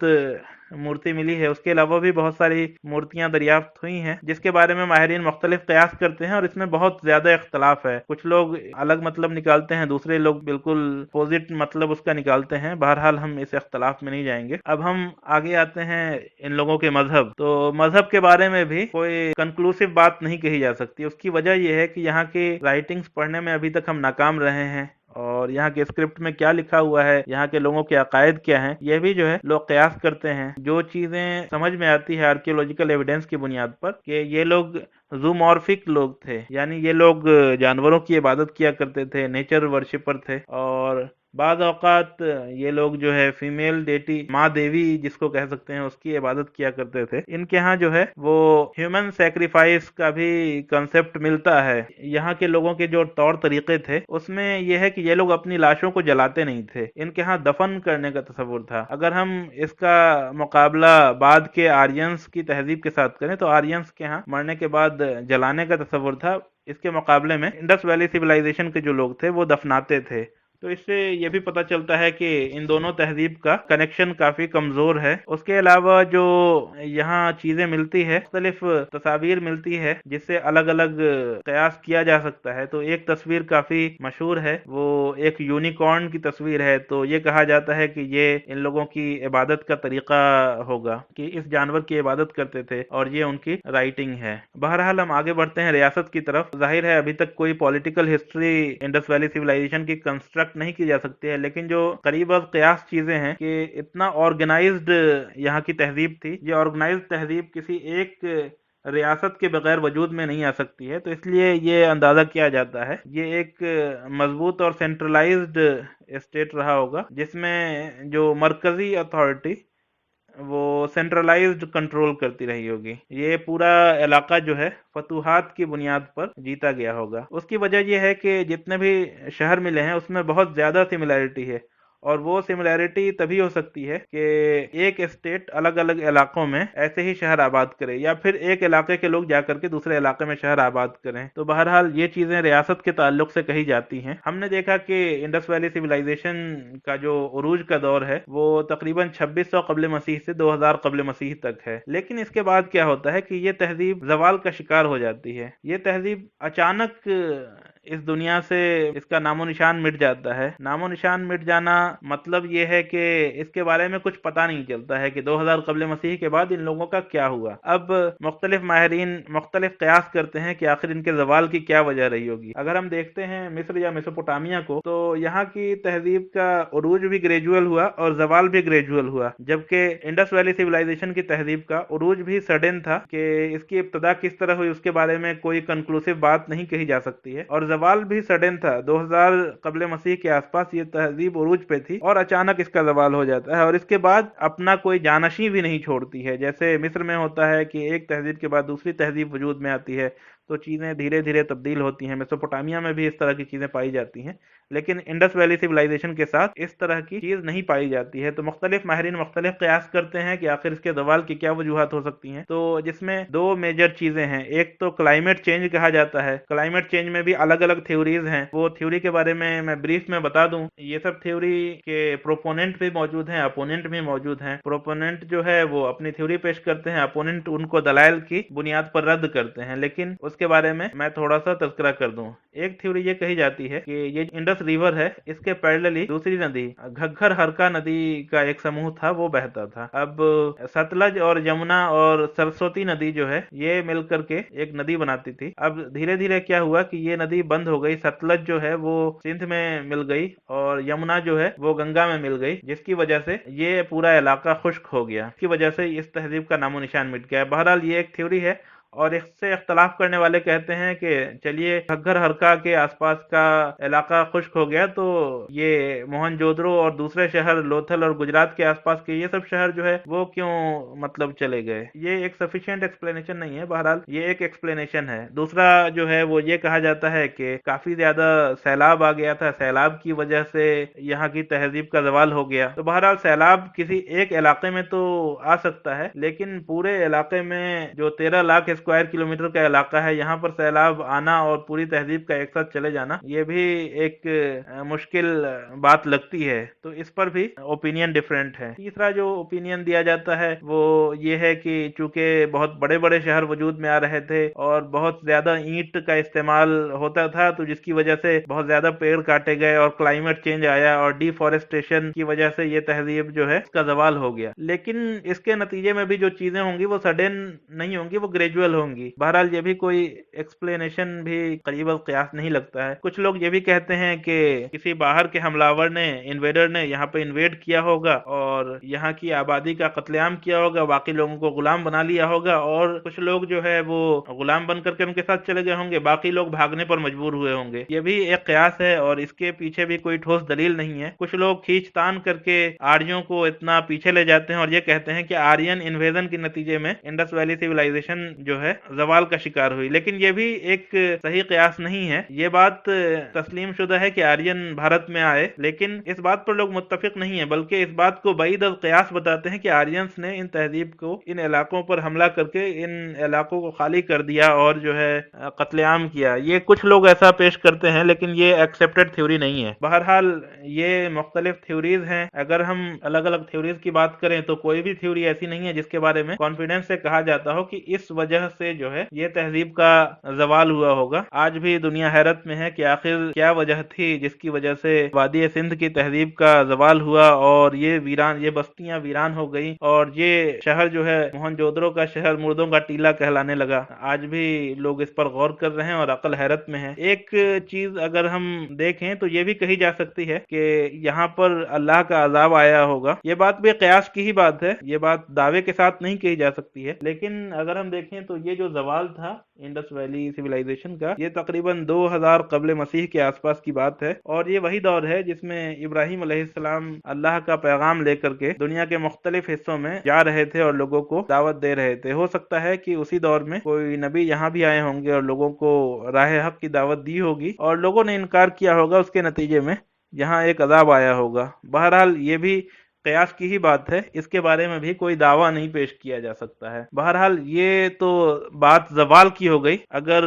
मूर्ति मिली है। उसके अलावा भी बहुत सारी मूर्तियां दरियाफ्त हुई हैं जिसके बारे में माहिरीन मुख्तलिफ कयास करते हैं और इसमें बहुत ज्यादा इख्तलाफ है। कुछ लोग अलग मतलब निकालते हैं, दूसरे लोग बिल्कुल अपोजिट मतलब उसका निकालते हैं। बहरहाल हम इस इख्तलाफ में नहीं जाएंगे। अब हम आगे आते हैं इन लोगों के मजहब। तो मजहब के बारे में भी कोई कंक्लूसिव बात नहीं कही जा सकती। उसकी वजह यह है कि यहाँ की राइटिंग्स पढ़ने में अभी तक हम नाकाम रहे हैं और यहाँ के स्क्रिप्ट में क्या लिखा हुआ है, यहाँ के लोगों के अकायद क्या हैं, यह भी जो है लोग कयास करते हैं। जो चीजें समझ में आती है आर्कियोलॉजिकल एविडेंस की बुनियाद पर कि ये लोग जूमॉर्फिक लोग थे, यानी ये लोग जानवरों की इबादत किया करते थे, नेचर वर्शिपर थे। और बाज़ औक़ात ये लोग जो है फीमेल डेटी, माँ देवी जिसको कह सकते हैं, उसकी इबादत किया करते थे। इनके यहाँ जो है वो ह्यूमन सैक्रिफाइस का भी कंसेप्ट मिलता है। यहाँ के लोगों के जो तौर तरीके थे उसमें यह है कि ये लोग अपनी लाशों को जलाते नहीं थे, इनके यहाँ दफन करने का तस्वुर था। अगर हम इसका मुकाबला बाद के आर्यंस की तहजीब के साथ करें तो आर्यंस के यहाँ मरने के बाद जलाने का तस्वुर था। इसके मुकाबले में इंडस वैली सिविलाइजेशन के जो लोग थे वो दफनाते थे। तो इससे ये भी पता चलता है कि इन दोनों तहजीब का कनेक्शन काफी कमजोर है। उसके अलावा जो यहाँ चीजें मिलती है, मुख्तलिफ तस्वीर मिलती है जिससे अलग अलग कयास किया जा सकता है। तो एक तस्वीर काफी मशहूर है, वो एक यूनिकॉर्न की तस्वीर है। तो ये कहा जाता है कि ये इन लोगों की इबादत का तरीका होगा, कि इस जानवर की इबादत करते थे और ये उनकी राइटिंग है। बहरहाल हम आगे बढ़ते हैं रियासत की तरफ। जाहिर है अभी तक कोई political history Indus valley civilization की कंस्ट्रक्ट नहीं की जा सकती है, लेकिन जो करीब अब कयास चीजें हैं कि इतना ऑर्गेनाइज्ड यहाँ की तहजीब थी। ये ऑर्गेनाइज्ड तहजीब किसी एक रियासत के बगैर वजूद में नहीं आ सकती है। तो इसलिए ये अंदाजा किया जाता है ये एक मजबूत और सेंट्रलाइज्ड स्टेट रहा होगा, जिसमें जो मरकजी अथॉरिटी वो सेंट्रलाइज्ड कंट्रोल करती रही होगी। ये पूरा इलाका जो है फतूहात की बुनियाद पर जीता गया होगा। उसकी वजह यह है कि जितने भी शहर मिले हैं उसमें बहुत ज्यादा सिमिलैरिटी है, और वो सिमिलैरिटी तभी हो सकती है कि एक स्टेट अलग अलग इलाकों में ऐसे ही शहर आबाद करे, या फिर एक इलाके के लोग जाकर के दूसरे इलाके में शहर आबाद करें। तो बहरहाल ये चीजें रियासत के ताल्लुक से कही जाती हैं। हमने देखा कि इंडस वैली सिविलाइजेशन का जो उरूज का दौर है वो तकरीबन 2600 कब्ल मसीह से 2000 कब्ल मसीह तक है। लेकिन इसके बाद क्या होता है कि ये तहजीब जवाल का शिकार हो जाती है। ये तहजीब अचानक इस दुनिया से इसका नामो निशान मिट जाता है। नामो निशान मिट जाना मतलब ये है कि इसके बारे में कुछ पता नहीं चलता है कि 2000 कब्ल मसीह के बाद इन लोगों का क्या हुआ। अब मुख्तलिफ माहिरीन मुख्तलिफ कयास करते हैं कि आखिर इनके जवाल की क्या वजह रही होगी। अगर हम देखते हैं मिस्र या मेसोपोटामिया को, तो यहाँ की तहजीब का उरूज भी ग्रेजुअल हुआ और जवाल भी ग्रेजुअल हुआ, जबकि इंडस वैली सिविलाइजेशन की तहजीब का उरूज भी सडन था। कि इसकी इब्तदा किस तरह हुई उसके बारे में कोई कंक्लूसिव बात नहीं कही जा सकती है, और जवाल भी सडन था। 2000 कब्ल मसीह के आसपास ये तहजीब उरूज पे थी और अचानक इसका जवाल हो जाता है, और इसके बाद अपना कोई जानशी भी नहीं छोड़ती है। जैसे मिस्र में होता है कि एक तहजीब के बाद दूसरी तहजीब वजूद में आती है, तो चीजें धीरे धीरे तब्दील होती हैं। मेसोपोटामिया में भी इस तरह की चीजें पाई जाती हैं, लेकिन इंडस वैली सिविलाइजेशन के साथ इस तरह की चीज नहीं पाई जाती है। तो मुख्तलिफ माहिरीन मुख्तलिफ कयास करते हैं कि आखिर इसके जवाल की क्या वजूहत हो सकती हैं। तो जिसमें दो मेजर चीजें हैं। एक तो क्लाइमेट चेंज कहा जाता है। क्लाइमेट चेंज में भी अलग अलग थ्योरीज हैं। वो थ्योरी के बारे में मैं ब्रीफ में बता दूं। ये सब थ्योरी के प्रोपोनेंट भी मौजूद हैं, अपोनेंट भी मौजूद हैं। प्रोपोनेंट जो है वो अपनी थ्योरी पेश करते हैं, अपोनेंट उनको दलाइल की बुनियाद पर रद्द करते हैं। लेकिन उसके बारे में मैं थोड़ा सा तज़किरा कर दूं। एक थ्योरी ये कही जाती है कि ये इंडस रिवर है, इसके पैरेलली दूसरी नदी घग्गर हरका नदी का एक समूह था, वो बहता था। अब सतलज और यमुना और सरस्वती नदी जो है ये मिलकर के एक नदी बनाती थी। अब धीरे धीरे क्या हुआ कि ये नदी बंद हो गई। सतलज जो है वो सिंध में मिल गई और यमुना जो है वो गंगा में मिल गई, जिसकी वजह से ये पूरा इलाका खुश्क हो गया। इसकी वजह से इस तहजीब का नामो निशान मिट गया। बहरहाल ये एक थ्योरी है, और इससे इख्तलाफ करने वाले कहते हैं कि चलिए घग्गर हरका के आसपास का इलाका खुश्क हो गया, तो ये मोहनजोदड़ो और दूसरे शहर लोथल और गुजरात के आसपास के ये सब शहर जो है वो क्यों मतलब चले गए। ये एक सफिशिएंट एक्सप्लेनेशन नहीं है। बहरहाल ये एक एक्सप्लेनेशन है। दूसरा जो है वो ये कहा जाता है कि काफी ज्यादा सैलाब आ गया था, सैलाब की वजह से यहाँ की तहजीब का जवाल हो गया। तो बहरहाल सैलाब किसी एक इलाके में तो आ सकता है, लेकिन पूरे इलाके में जो 13 लाख स्क्वायर किलोमीटर का इलाका है, यहाँ पर सैलाब आना और पूरी तहजीब का एक साथ चले जाना ये भी एक मुश्किल बात लगती है। तो इस पर भी ओपिनियन डिफरेंट है। तीसरा जो ओपिनियन दिया जाता है वो ये है कि चूंकि बहुत बड़े बड़े शहर वजूद में आ रहे थे और बहुत ज्यादा ईंट का इस्तेमाल होता था, तो जिसकी वजह से बहुत ज्यादा पेड़ काटे गए और क्लाइमेट चेंज आया और डिफॉरेस्टेशन की वजह से ये तहजीब जो है इसका जवाल हो गया। लेकिन इसके नतीजे में भी जो चीजें होंगी वो सडन नहीं होंगी, वो ग्रेजुअल होंगी। बहरहाल ये भी कोई एक्सप्लेनेशन भी करीब कयास नहीं लगता है। कुछ लोग ये भी कहते हैं कि किसी बाहर के हमलावर ने, इन्वेडर ने यहाँ पे इन्वेड किया होगा और यहाँ की आबादी का कत्लेआम किया होगा, बाकी लोगों को गुलाम बना लिया होगा, और कुछ लोग जो है वो गुलाम बन करके उनके साथ चले गए होंगे, बाकी लोग भागने पर मजबूर हुए होंगे। ये भी एक कयास है और इसके पीछे भी कोई ठोस दलील नहीं है। कुछ लोग खींचतान करके आर्यों को इतना पीछे ले जाते हैं और ये कहते हैं कि आर्यन इन्वेजन के नतीजे में इंडस वैली सिविलाइजेशन जो جو ہے زوال کا شکار ہوئی، لیکن یہ بھی ایک صحیح قیاس نہیں ہے۔ یہ بات تسلیم شدہ ہے کہ آرین بھارت میں آئے، لیکن اس بات پر لوگ متفق نہیں ہیں، بلکہ اس بات کو بعید القیاس بتاتے ہیں کہ آرینس نے ان تہذیب کو ان علاقوں پر حملہ کر کے ان علاقوں کو خالی کر دیا اور جو ہے قتل عام کیا۔ یہ کچھ لوگ ایسا پیش کرتے ہیں، لیکن یہ ایکسیپٹڈ تھیوری نہیں ہے۔ بہرحال یہ مختلف تھیوریز ہیں۔ اگر ہم الگ الگ تھیوریز کی بات کریں تو کوئی بھی تھیوری ایسی نہیں ہے جس کے بارے میں کانفیڈنس سے کہا جاتا ہو کہ اس وجہ سے جو ہے یہ تہذیب کا زوال ہوا ہوگا۔ آج بھی دنیا حیرت میں ہے کہ آخر کیا وجہ تھی جس کی وجہ سے وادی سندھ کی تہذیب کا زوال ہوا اور یہ بستیاں ویران ہو گئی اور یہ شہر جو ہے موہنجودڑو کا شہر مردوں کا ٹیلا کہلانے لگا۔ آج بھی لوگ اس پر غور کر رہے ہیں اور عقل حیرت میں ہے۔ ایک چیز اگر ہم دیکھیں تو یہ بھی کہی جا سکتی ہے کہ یہاں پر اللہ کا عذاب آیا ہوگا۔ یہ بات بھی قیاس کی ہی بات ہے، یہ بات دعوے کے ساتھ نہیں کہی جا سکتی ہے، لیکن اگر ہم دیکھیں تو یہ جو زوال تھا انڈس ویلی سویلائزیشن کا، یہ تقریباً 2000 قبل مسیح کے آس پاس کی بات ہے، اور یہ وہی دور ہے جس میں ابراہیم علیہ السلام اللہ کا پیغام لے کر کے دنیا کے مختلف حصوں میں جا رہے تھے اور لوگوں کو دعوت دے رہے تھے۔ ہو سکتا ہے کہ اسی دور میں کوئی نبی یہاں بھی آئے ہوں گے اور لوگوں کو راہ حق کی دعوت دی ہوگی اور لوگوں نے انکار کیا ہوگا، اس کے نتیجے میں یہاں ایک عذاب آیا ہوگا۔ بہرحال یہ بھی قیاس کی ہی بات ہے، اس کے بارے میں بھی کوئی دعویٰ نہیں پیش کیا جا سکتا ہے۔ بہرحال یہ تو بات زوال کی ہو گئی۔ اگر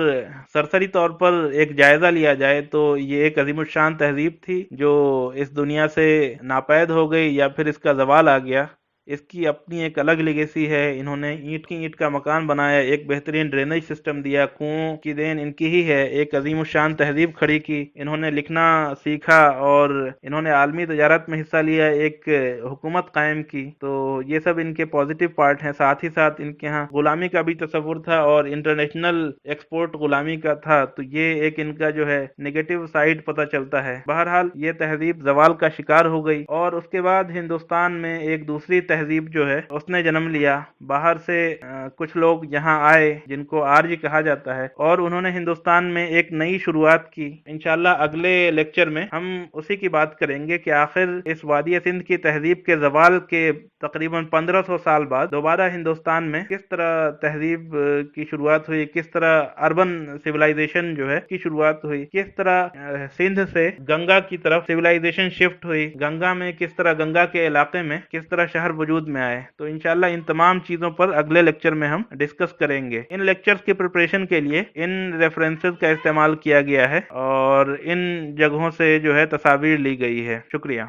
سرسری طور پر ایک جائزہ لیا جائے تو یہ ایک عظیم الشان تہذیب تھی جو اس دنیا سے ناپید ہو گئی یا پھر اس کا زوال آ گیا۔ اس کی اپنی ایک الگ لیگیسی ہے۔ انہوں نے اینٹ کی اینٹ کا مکان بنایا، ایک بہترین ڈرینیج سسٹم دیا، کنوؤں کی دین ان کی ہی ہے، ایک عظیم الشان تہذیب کھڑی کی۔ انہوں نے لکھنا سیکھا اور انہوں نے عالمی تجارت میں حصہ لیا، ایک حکومت قائم کی۔ تو یہ سب ان کے پازیٹیو پارٹ ہیں۔ ساتھ ہی ساتھ ان کے ہاں غلامی کا بھی تصور تھا اور انٹرنیشنل ایکسپورٹ غلامی کا تھا، تو یہ ایک ان کا جو ہے نیگیٹو سائیڈ پتہ چلتا ہے۔ بہرحال یہ تہذیب زوال کا شکار ہو گئی اور اس کے بعد ہندوستان میں ایک دوسری تہذیب جو ہے اس نے جنم لیا۔ باہر سے کچھ لوگ یہاں آئے جن کو آرج کہا جاتا ہے اور انہوں نے ہندوستان میں ایک نئی شروعات کی۔ انشاءاللہ اگلے لیکچر میں ہم اسی کی بات کریں گے کہ آخر اس وادی سندھ کی تہذیب کے زوال کے تقریباً 1500 سال بعد دوبارہ ہندوستان میں کس طرح تہذیب کی شروعات ہوئی، کس طرح اربن سویلائزیشن جو ہے کی شروعات ہوئی، کس طرح سندھ سے گنگا کی طرف سویلائزیشن شفٹ ہوئی، گنگا میں کس طرح گنگا کے علاقے میں کس طرح شہر وجود میں آئے۔ تو انشاءاللہ ان تمام چیزوں پر اگلے لیکچر میں ہم ڈسکس کریں گے۔ ان لیکچرز کی پریپریشن کے لیے ان ریفرنسز کا استعمال کیا گیا ہے اور ان جگہوں سے جو ہے تصاویر لی گئی ہے۔ شکریہ۔